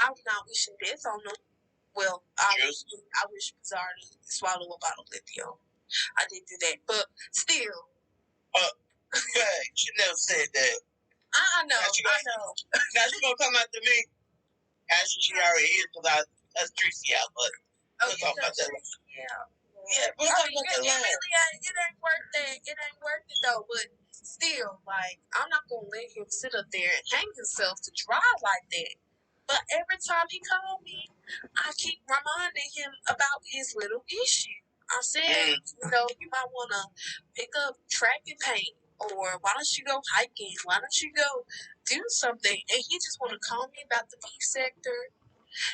I'm not wishing death on them. Well, I wish Bizarre to swallow a bottle of lithium. I didn't do that. But still. Hey, she never said that. I know. Now she's going to come after me. Actually, she already is because that's Tracy out. But we'll talk about that. Yeah, we'll talk about that later. It ain't worth that. It ain't worth it, though. But still, like, I'm not going to let him sit up there and hang himself to dry like that. But every time he called me, I keep reminding him about his little issue. I said, you might want to pick up track and paint, or why don't you go hiking? Why don't you go do something? And he just want to call me about the beef sector.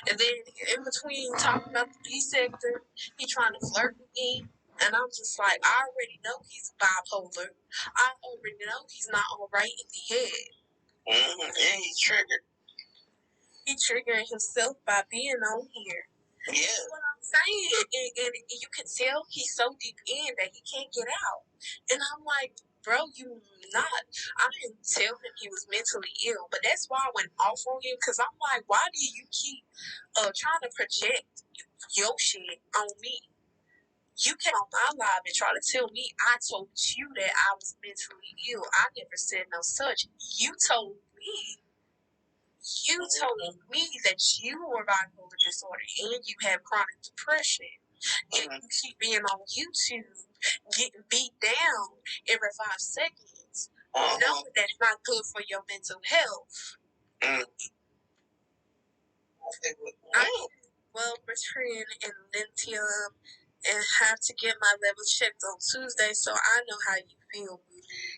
And then in between talking about the beef sector, he trying to flirt with me. And I'm just like, I already know he's bipolar. I already know he's not all right in the head. And he's triggered. He triggering himself by being on here. Yeah. That's what I'm saying. And you can tell he's so deep in that he can't get out. And I'm like, bro, you not. I didn't tell him he was mentally ill, but that's why I went off on him, because I'm like, why do you keep trying to project your shit on me? You came on my live and try to tell me I told you that I was mentally ill. I never said no such. You told me that you were bipolar disorder and you have chronic depression. And you keep being on YouTube getting beat down every 5 seconds. Knowing that's not good for your mental health. I return in lithium and have to get my levels checked on Tuesday, so I know how you feel.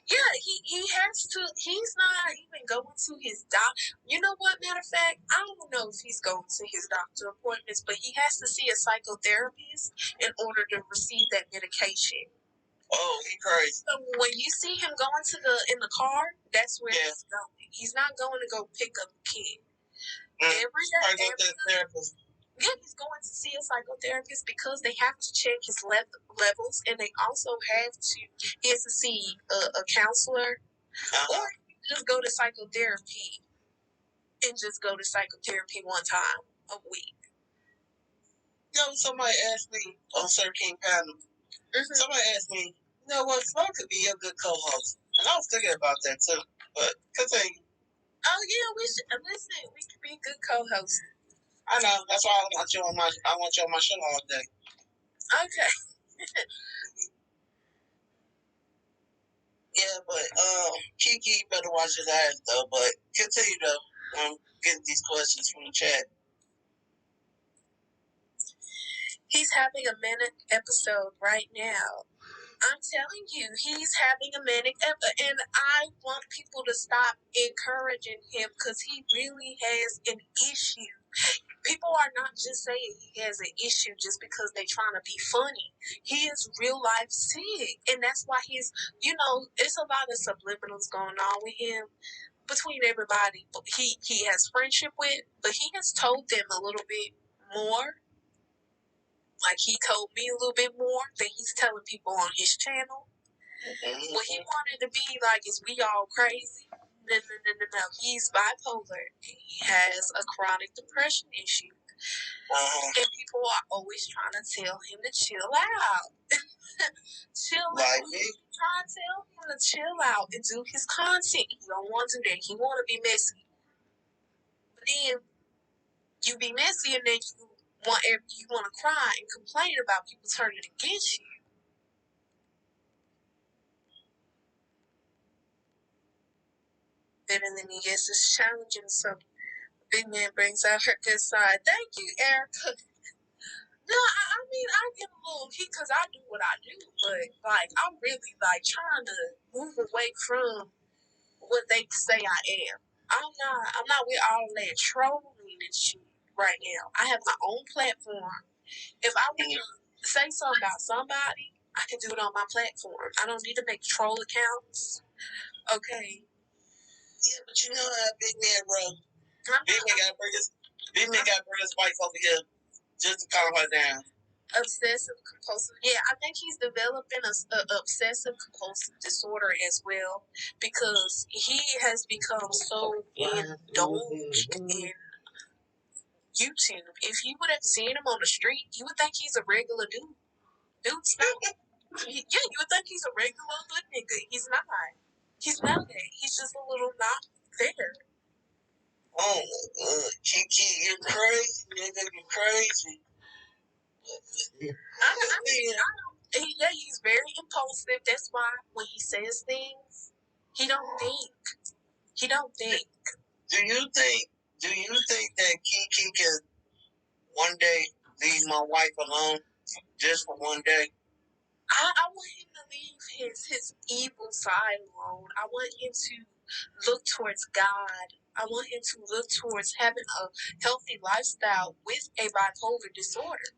Yeah, he has to. He's not even going to his doctor. You know what? Matter of fact, I don't know if he's going to his doctor appointments, but he has to see a psychotherapist in order to receive that medication. Oh, he crazy. So when you see him going in the car, that's where he's going. He's not going to go pick up a kid. Every day. Yeah, he's going to see a psychotherapist because they have to check his levels, and they also have to. He has to see a counselor, or just go to psychotherapy, and just go to psychotherapy one time a week. Somebody asked me on Sir King panel. Somebody asked me, you know what, Flo could be a good co-host, and I was thinking about that too. But continue. Oh yeah, we should listen. We could be good co-hosts. I know. That's why I want you on my show all day. Okay. Yeah, but Kiki better watch his ass though. But continue though. I'm getting these questions from the chat. He's having a manic episode right now. I'm telling you, he's having a manic episode, and I want people to stop encouraging him because he really has an issue. People are not just saying he has an issue just because they're trying to be funny. He is real life sick, and that's why he's, it's a lot of subliminals going on with him between everybody he has friendship with, but he has told them a little bit more. Like he told me a little bit more than he's telling people on his channel. What he wanted to be like is we all crazy. No. He's bipolar. He has a chronic depression issue. And people are always trying to tell him to chill out. Chill out. Trying to tell him to chill out and do his content. He don't want to do that. He want to be messy. But then you be messy and then you want to cry and complain about people turning against you. Better than he is, it's challenging. So big man brings out her good side. Thank you, Erica. No, I mean, I get a little heat because I do what I do, but, like, I'm really, like, trying to move away from what they say I am. I'm not with all that trolling and shit right now. I have my own platform. If I want to say something about somebody, I can do it on my platform. I don't need to make troll accounts. Okay. Yeah, but you know how big man run. Big man got to bring his wife over here just to calm her down. Obsessive compulsive. Yeah, I think he's developing a obsessive compulsive disorder as well because he has become so indulged in YouTube. If you would have seen him on the street, you would think he's a regular dude. Dude's not. Yeah, you would think he's a regular good nigga. He's not. He's not that. He's just a little not there. Oh, Kiki, you're crazy, nigga. You're crazy. Yeah, he's very impulsive. That's why when he says things, he don't think. He don't think. Do you think that Kiki can one day leave my wife alone just for one day? I want him to leave his evil side alone. I want him to look towards God. I want him to look towards having a healthy lifestyle with a bipolar disorder.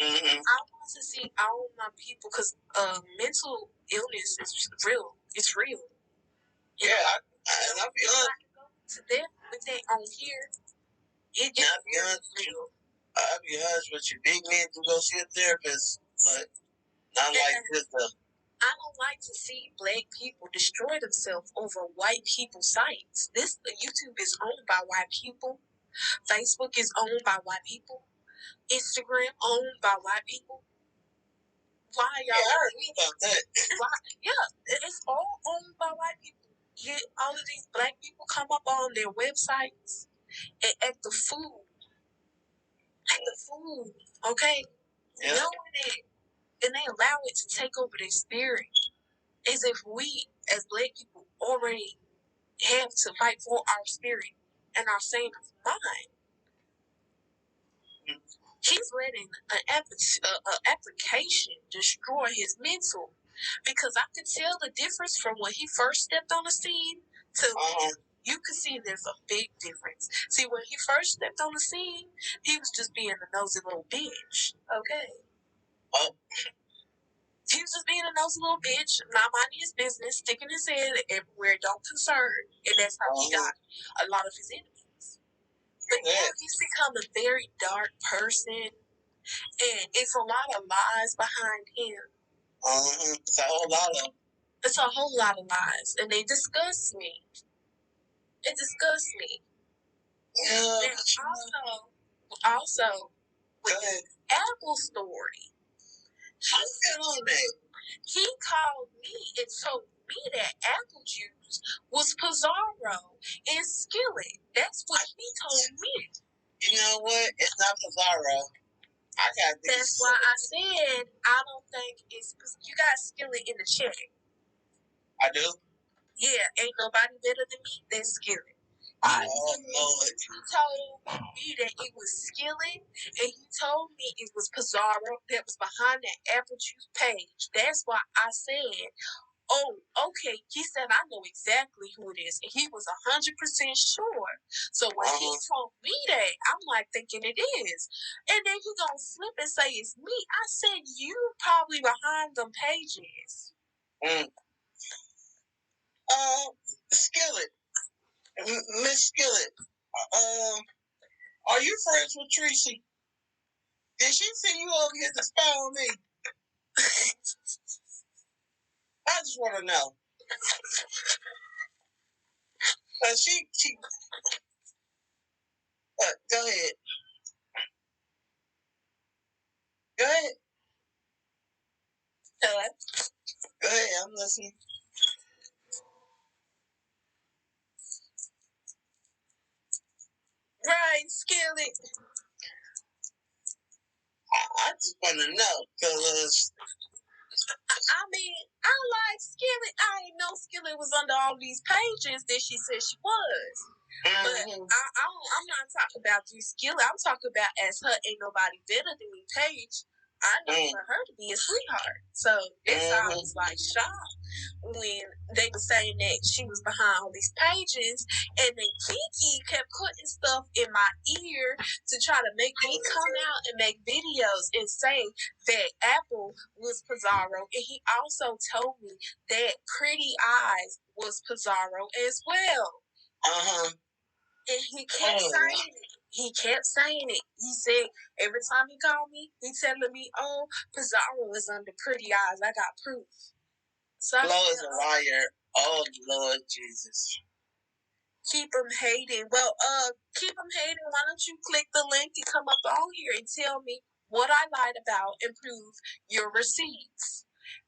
Mm-hmm. I want to see all my people because mental illness is real. It's real. Yeah, and I'll be honest. To them with that on here, it is real. I'll be honest with you. Big man can go see a therapist, but not like this though. I don't like to see black people destroy themselves over white people sites. This YouTube is owned by white people. Facebook is owned by white people. Instagram owned by white people. Why y'all? Yeah, I heard about that. Why? Yeah, it's all owned by white people. Yet all of these black people come up on their websites and at the food. Okay? Yeah. Knowing it, and they allow it to take over their spirit. As if we, as black people, already have to fight for our spirit and our sane of mind. He's letting an application destroy his mental because I could tell the difference from when he first stepped on the scene to you could see there's a big difference. See, when he first stepped on the scene, he was just being a nosy little bitch. Okay. He was just being a nosy little bitch, not minding his business, sticking his head everywhere it don't concern, and that's how he got a lot of his enemies. But now he's become a very dark person, and it's a lot of lies behind him. It's a whole lot of. It's a whole lot of lies, and they disgust me. It disgusts me. Yeah. And also, with the Apple story, he called me and told me that apple juice was Pizarro and Skillet. That's what he told me. You know what? It's not Pizarro. That's why I said I don't think it's. You got Skillet in the chat. I do. Yeah, ain't nobody better than me than Skillet. He told me that it was Skillet, and he told me it was Pizarro that was behind that apple juice page. That's why I said, oh, okay. He said, I know exactly who it is. And he was 100% sure. So when he told me that, I'm like thinking it is. And then he gonna flip and say it's me. I said, you probably behind them pages. Skillet. Miss Skillet. Are you friends with Tracy? Did she send you over here to spy on me? I just want to know. She go ahead. Go ahead. Hello? Go ahead, I'm listening. Right, Skillet. just want to know because. I mean, I like Skillet. I didn't know Skillet was under all these pages that she said she was. But I'm not talking about you, Skillet. I'm talking about as her ain't nobody better than me page. I know for her to be a sweetheart. So that's how I was like shocked when they were saying that she was behind all these pages, and then Kiki kept putting stuff in my ear to try to make me come out and make videos and say that Apple was Pizarro, and he also told me that Pretty Eyes was Pizarro as well. And he kept saying it. He kept saying it. He said every time he called me, he telling me, "Oh, Pizarro is under Pretty Eyes. I got proof." So Flo is a liar. Oh Lord Jesus. Keep them hating. Well, keep them hating. Why don't you click the link and come up on here and tell me what I lied about and prove your receipts.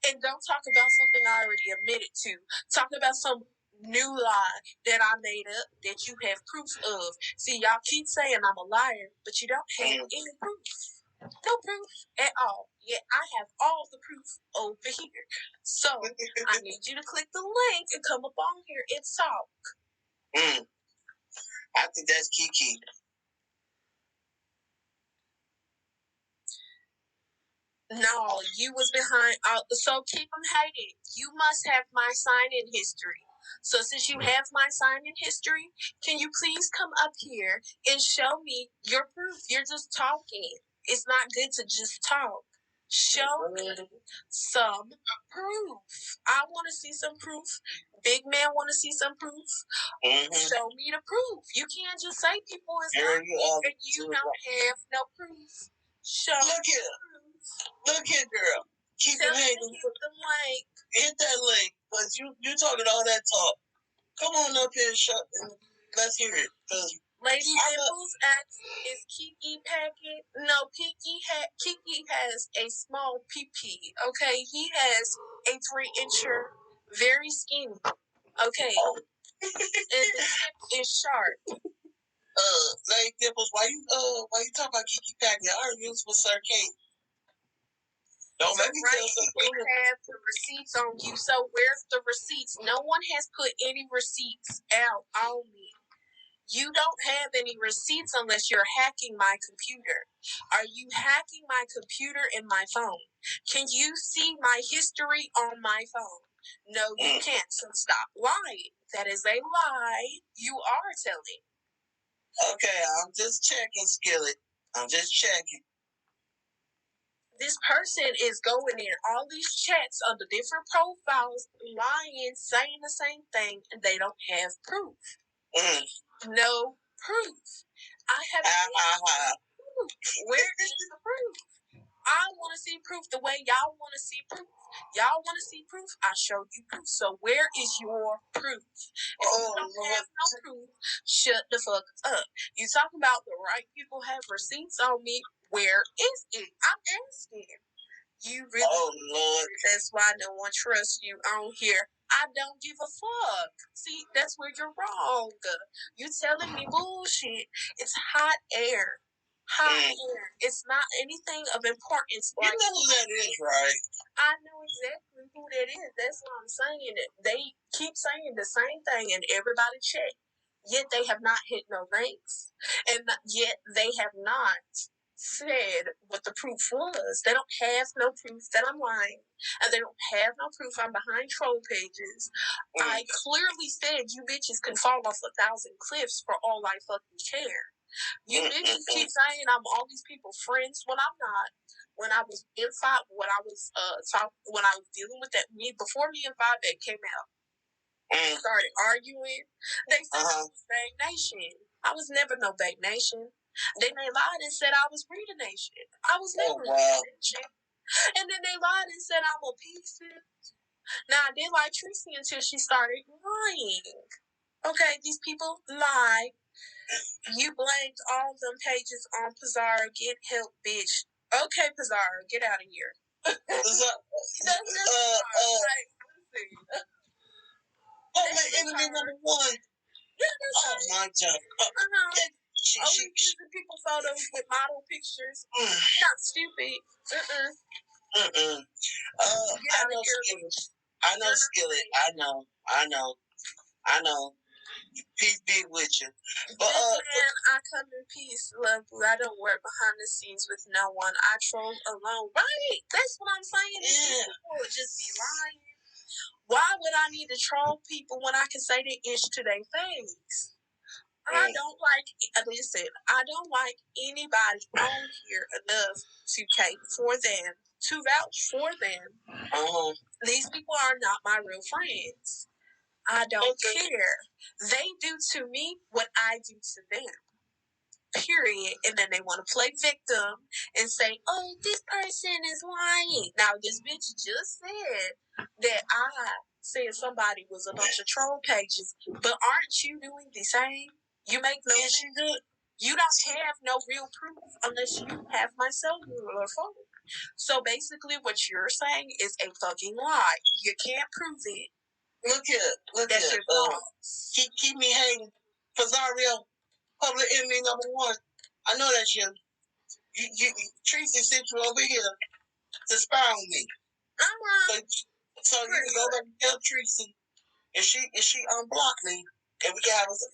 And don't talk about something I already admitted to. Talk about some new lie that I made up that you have proof of. See, y'all keep saying I'm a liar, but you don't have any proof. No proof at all. Yet I have all the proof over here. So I need you to click the link and come up on here and talk. I think that's Kiki. No, you was behind. So keep them hating. You must have my sign-in history. So since you have my sign-in history, can you please come up here and show me your proof? You're just talking. It's not good to just talk. Show me some proof. I want to see some proof. Big man want to see some proof. Show me the proof. You can't just say people is lying and you don't have no proof. Show me proof. Look here, girl. Keep it hanging. Hit that link, because you talking all that talk. Come on up here and let's hear it. Lady Dimples asks, is Kiki packing? No, Kiki has a small PP. Okay, he has a 3-incher, very skinny. Okay, and the tip is sharp. Lady Dimples, why you talking about Kiki packing? I already used with Sir Kate. Don't make me tell something. You have the receipts on you. So where's the receipts? No one has put any receipts out on me. You don't have any receipts unless you're hacking my computer. Are you hacking my computer and my phone? Can you see my history on my phone? No, you can't. So stop lying. That is a lie you are telling. Okay, I'm just checking, Skillet. I'm just checking. This person is going in all these chats under different profiles, lying, saying the same thing, and they don't have proof. No proof. I have proof. Where is the proof? I want to see proof the way y'all want to see proof. Y'all want to see proof? I showed you proof. So where is your proof? If you don't have no proof, shut the fuck up. You talking about the right people have receipts on me. Where is it? I'm asking. You really Lord. That's why no one trusts you on here. I don't give a fuck. See, that's where you're wrong. You telling me bullshit. It's hot air. Hot air. It's not anything of importance. You know who that is, right? I know exactly who that is. That's what I'm saying. They keep saying the same thing and everybody check. Yet they have not hit no ranks. And yet they have not said what the proof was. They don't have no proof that I'm lying. And they don't have no proof I'm behind troll pages. I clearly said you bitches can fall off 1,000 cliffs for all I fucking care. You bitches keep saying I'm all these people's friends when I'm not. When I was inside, when I was dealing with that before me and Vibe came out, they started arguing. They said I was Bang Nation. I was never no Bang Nation. Then they lied and said I was Rita Nation. I was never Rita Nation. And then they lied and said I'm a Pieces. Now I did like Tracy until she started lying. Okay, these people lie. You blamed all them pages on Pizarro. Get help, bitch. Okay, Pizarro, get out of here. Enemy number one. Yeah, that's my God. using people's photos with model pictures. Not stupid. I know Skillet. I know. Peace be with you. But I come in peace, love you. I don't work behind the scenes with no one. I troll alone. Right? That's what I'm saying. Yeah. People would just be lying. Why would I need to troll people when I can say the ish to their face? I don't like, listen, I don't like anybody on here enough to cape for them, to vouch for them. These people are not my real friends. I don't care. They do to me what I do to them. Period. And then they want to play victim and say, oh, this person is lying. Now, this bitch just said that I said somebody was a bunch of troll pages, but aren't you doing the same? You make no sense. You don't have no real proof unless you have my cellular phone. So basically what you're saying is a fucking lie. You can't prove it. Look here. Keep me hating. Fazario, public enemy number one. I know that's you. Tracy sent you over here to spy on me. So you can go back and tell Tracy, and she unblock me, and we got a little.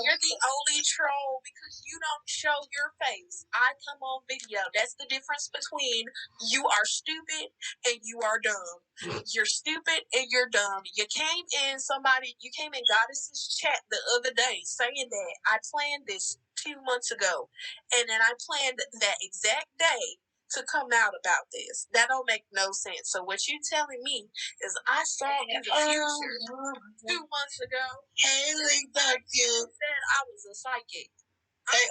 You're the only troll because you don't show your face. I come on video. That's the difference between you are stupid and you are dumb. You're stupid and you're dumb. You came in Goddess's chat the other day saying that I planned this 2 months ago, and then I planned that exact day to come out about this. That don't make no sense. So what you telling me is I saw in the future 2 months ago. Hey, link back you. Said I was a psychic. Hey,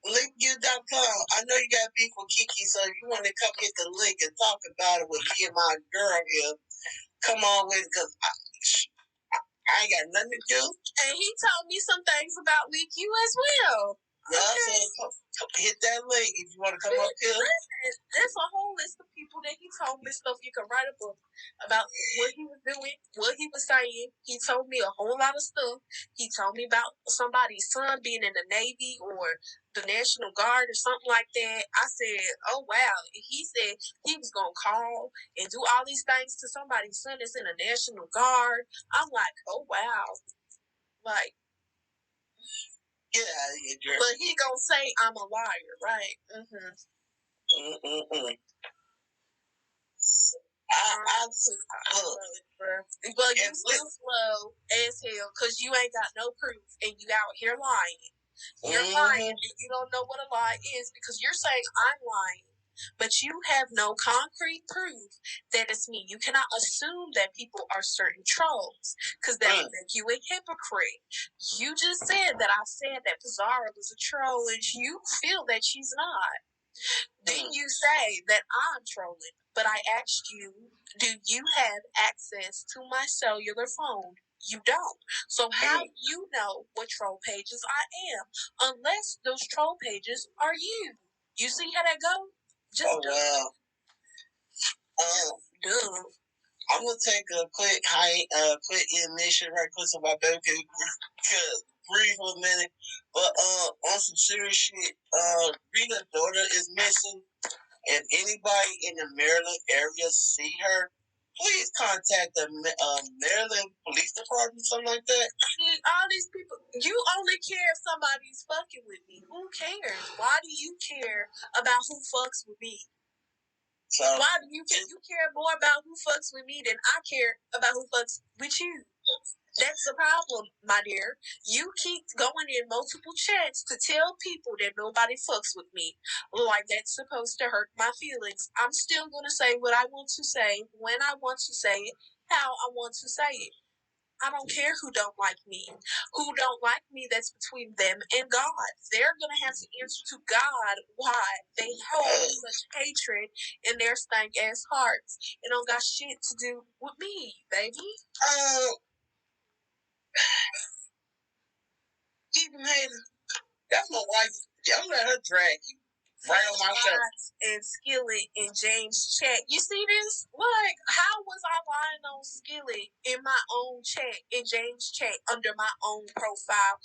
linkyou.com. I know you got beef with Kiki, so if you want to come get the link and talk about it with me and my girl here, come on with it, because I ain't got nothing to do. And he told me some things about Leak You as well. Yeah, okay. So hit that link if you want to come up here. There's a whole list of people that he told me stuff. You can write a book about what he was doing, what he was saying. He told me a whole lot of stuff. He told me about somebody's son being in the Navy or the National Guard or something like that. I said, oh, wow. He said he was going to call and do all these things to somebody's son that's in the National Guard. I'm like, oh, wow. Like, get out of here, girl. But he gonna say I'm a liar, right? But you still slow as hell because you ain't got no proof and you out here lying. You're lying and you don't know what a lie is because you're saying I'm lying. But you have no concrete proof that it's me. You cannot assume that people are certain trolls because that would make you a hypocrite. You just said that I said that Pizarro was a troll and you feel that she's not. Then you say that I'm trolling, but I asked you, do you have access to my cellular phone? You don't. So how do you know what troll pages I am? Unless those troll pages are you. You see how that go? Just wow. I'm gonna take a quick intermission right quick so my baby can breathe for a minute. But on some serious shit, Rita's daughter is missing, and anybody in the Maryland area see her, please contact the Maryland Police Department, something like that. See, all these people, you only care if somebody's fucking with me. Who cares? Why do you care about who fucks with me? So, why do you care? You care more about who fucks with me than I care about who fucks with you. That's the problem, my dear. You keep going in multiple chats to tell people that nobody fucks with me. Like that's supposed to hurt my feelings. I'm still going to say what I want to say, when I want to say it, how I want to say it. I don't care who don't like me. Who don't like me, that's between them and God. They're going to have to answer to God why they hold such hatred in their stank-ass hearts. It don't got shit to do with me, baby. Even hater. That's my wife. Don't let her drag you. Right on my show. And Skillet in James' chat. You see this? Like, how was I lying on Skillet in my own chat, in James' chat, under my own profile?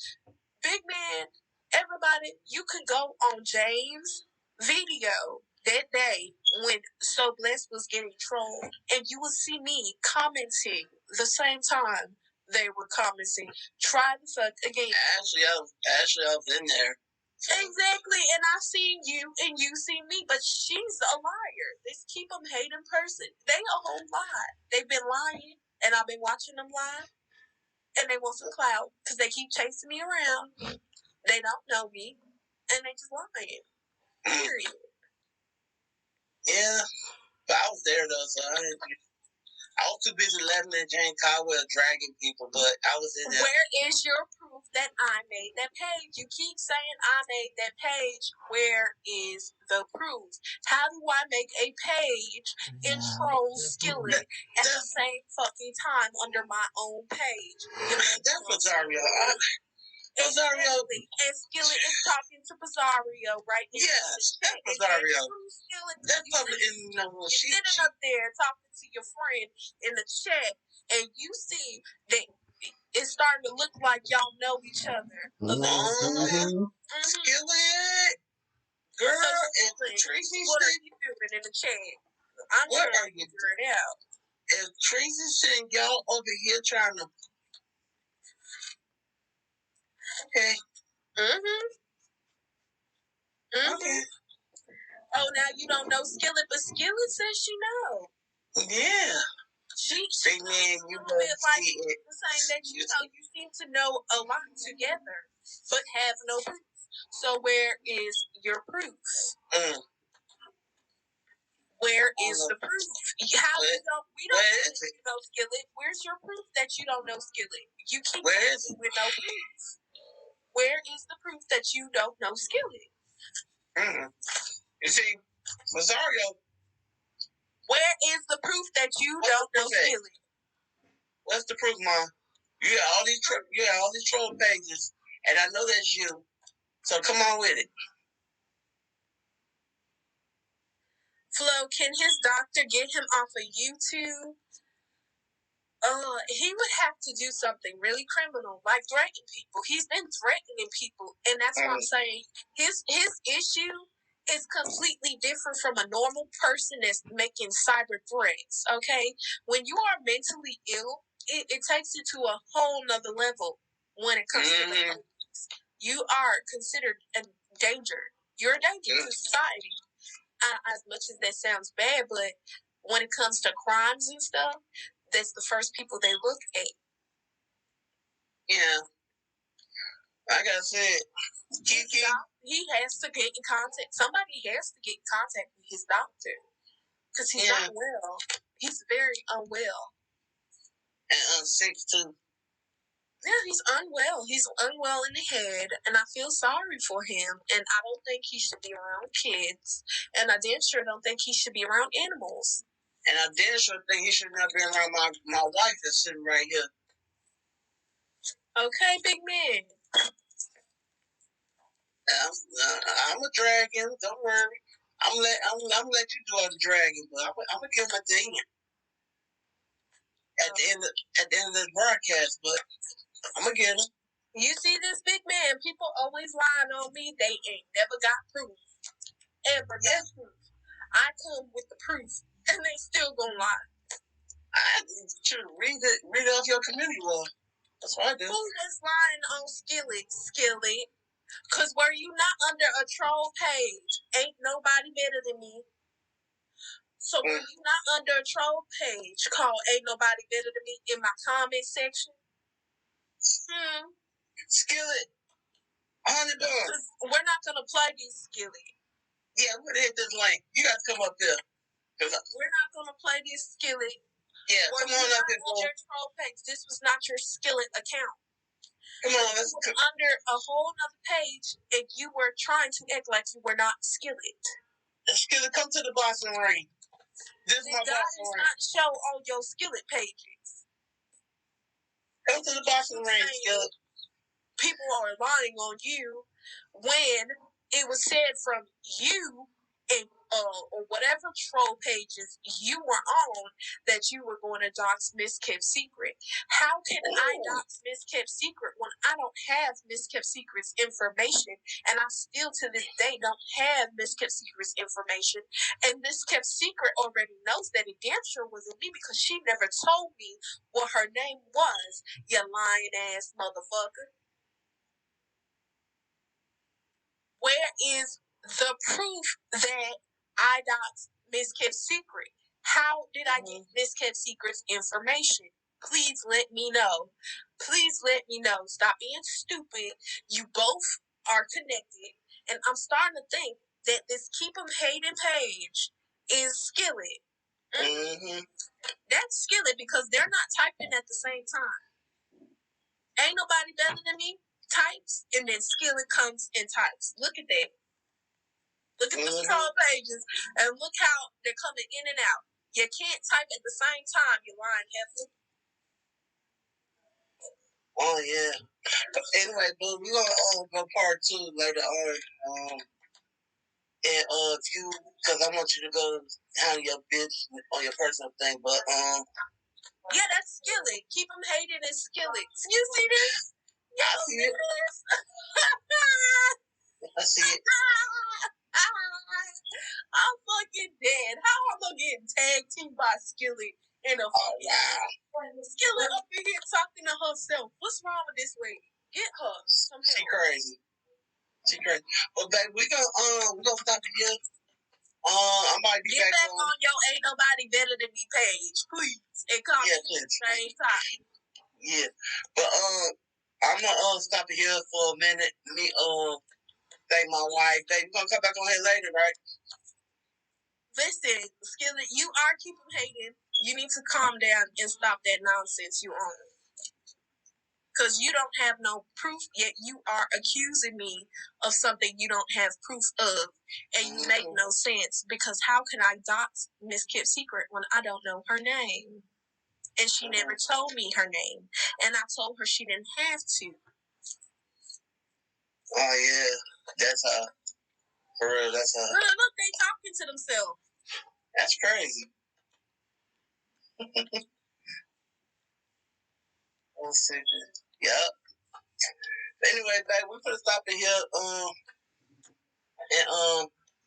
Big man, everybody, you could go on James' video that day when So Blessed was getting trolled, and you will see me commenting the same time they were commenting. Try the fuck again. Actually, I was in there. Exactly, and I seen you and you see me, but she's a liar. They keep them hating person. They a whole lie. They've been lying, and I've been watching them lie, and they want some clout because they keep chasing me around. They don't know me, and they just lying. Period. Yeah, but I was there though, so I was too busy laughing at Jane Caldwell dragging people, but I was in there. Where is your proof that I made that page? You keep saying I made that page. Where is the proof? How do I make a page and troll Skillet at the same fucking time under my own page? That's Rosario. Exactly. And Skillet is talking to Rosario right now. Yes, that's Rosario. That's public. She's sitting up there talking to your friend in the chat, and you see that it's starting to look like y'all know each other. Skillet, girl, and Tracy. What are you doing in the chat? I'm trying to figure it out. If Tracy's saying y'all over here trying to. Okay. Okay. Oh, now you don't know Skillet, but Skillet says she know. Yeah. She man, you a bit like the saying that you know you seem to know a lot together, but have no proof. So where is your proof? Where is the proof? How we don't know Skillet? Where's your proof that you don't know Skillet? You keep saying with no proof. Where is the proof that you don't know Skillet? You see, Rosario. Where is the proof that you don't know Skillet? What's the proof, Mom? You got all these troll pages, and I know that's you. So come on with it. Flo, can his doctor get him off of YouTube? He would have to do something really criminal, like threaten people. He's been threatening people, and that's what I'm saying. His issue is completely different from a normal person that's making cyber threats. Okay, when you are mentally ill, it takes you to a whole nother level when it comes to the police. You are considered a danger. You're a danger to society. As much as that sounds bad, but when it comes to crimes and stuff, that's the first people they look at. Yeah. Like I said, he has to get in contact. Somebody has to get in contact with his doctor because he's not well. He's very unwell. And sick too. Yeah, he's unwell. He's unwell in the head, and I feel sorry for him. And I don't think he should be around kids. And I damn sure don't think he should be around animals. And I damn sure think he should not be around my wife that's sitting right here. Okay, big man. I'm a dragon. Don't worry. I'm gonna let you do all the dragging, but I'm gonna give him a ding at the end of this broadcast. But I'm gonna get him. You see this big man? People always lying on me. They ain't never got proof. Ever got proof. I come with the proof, and they still gonna lie. I should read it off your community wall. That's what I do. Who was lying on Skillet? Because were you not under a troll page? Ain't nobody better than me. So were you not under a troll page called Ain't Nobody Better Than Me in my comment section? Skillet. $100. We're not going to play these Skillet. Yeah, we're going to hit this link. You got to come up there. We're not going to play this Skillet. Yeah, come on up here. On your troll page. This was not your Skillet account. Come on, let's go. Under a whole other page, and you were trying to act like you were not Skillet. Skillet, come to the boxing ring. This is my boxing ring. God does not show on your Skillet pages. Come to the boxing ring, Skillet. People are lying on you when it was said from you and or whatever troll pages you were on that you were going to dox Miss Kept Secret. How can I dox Miss Kept Secret when I don't have Miss Kept Secret's information, and I still to this day don't have Miss Kept Secret's information? And Miss Kept Secret already knows that it damn sure wasn't me because she never told me what her name was, you lying ass motherfucker. Where is the proof that I doxed Miss Kept Secret? How did I get Miss Kept Secret's information? Please let me know. Please let me know. Stop being stupid. You both are connected. And I'm starting to think that this Keep 'em Hating page is Skillet. Mm-hmm. That's Skillet because they're not typing at the same time. Ain't nobody better than me. Types, and then Skillet comes and types. Look at that. Look at the troll pages, and look how they're coming in and out. You can't type at the same time, you lying heifer. Oh, yeah. Anyway, but we're going to go part 2 later on. And because I want you to go handle your bitch on your personal thing, but yeah, that's Skillet. Keep 'em Hating is Skillet. You see this? I see it. I see it. I'm fucking dead. How am I getting tag teamed by Skillet in a Skillet up in here talking to herself? What's wrong with this lady? Get her some help. She crazy. She crazy. Well, babe, we gonna stop here. I might be Get back on your Ain't Nobody Better Than Me page, please, and comment at the same time. Yeah, but I'm gonna stop it here for a minute. Let me thank my wife. Babe, we're gonna come back on here later, right? Listen, Skillet, you are Keep 'em Hating. You need to calm down and stop that nonsense you own. Because you don't have no proof, yet you are accusing me of something you don't have proof of. And you make no sense. Because how can I dox Miss Kept Secret when I don't know her name? And she never told me her name. And I told her she didn't have to. Oh, yeah. That's for real, that's Look, they talking to themselves. That's crazy. Let's see. Yep. Anyway, babe, we're gonna stop it here.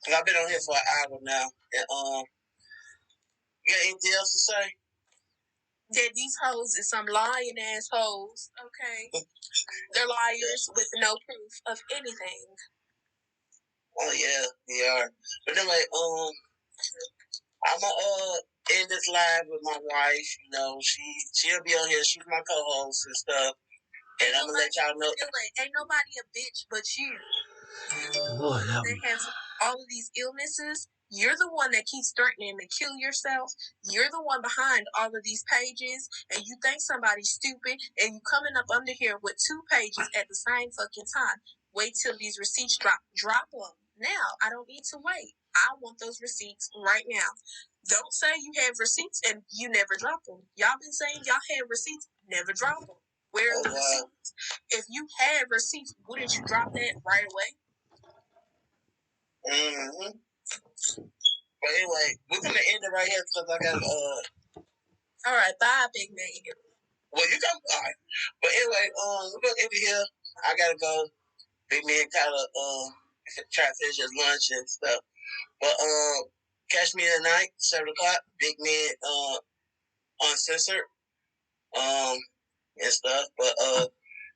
And I've been on here for an hour now. And you got anything else to say? That these hoes is some lying ass hoes. Okay. They're liars with no proof of anything. Oh yeah, they are. But anyway, I'm gonna end this live with my wife. You know, she'll be on here. She's my co-host and stuff. And I'm gonna let y'all know. Ain't nobody a bitch but you. Lord, that has all of these illnesses. You're the one that keeps threatening to kill yourself. You're the one behind all of these pages, and you think somebody's stupid, and you coming up under here with 2 pages at the same fucking time. Wait till these receipts drop. Drop them now. I don't need to wait. I want those receipts right now. Don't say you have receipts and you never drop them. Y'all been saying y'all have receipts, never drop them. Where are the receipts? If you had receipts, wouldn't you drop that right away? Mm-hmm. But anyway, we're gonna end it right here because I got All right, bye, big man. Well, you got all right. But anyway, we're gonna end it here. I gotta go. Big man gotta try to finish his lunch and stuff. But catch me tonight, 7:00. Big man uncensored and stuff. But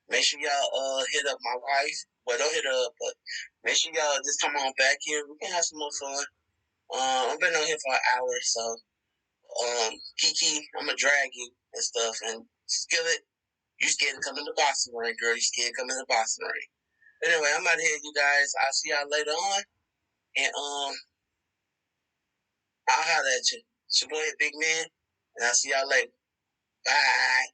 make sure y'all hit up my wife. Well, don't hit her up, but make sure y'all just come on back here. We can have some more fun. I've been on here for an hour, so Kiki, I'm gonna drag you and stuff. And Skillet, you scared to come in the boxing ring, girl. You scared to come in the boxing ring. Anyway, I'm out of here, you guys. I'll see y'all later on. And I'll holler at you. It's your boy, Big Man. And I'll see y'all later. Bye.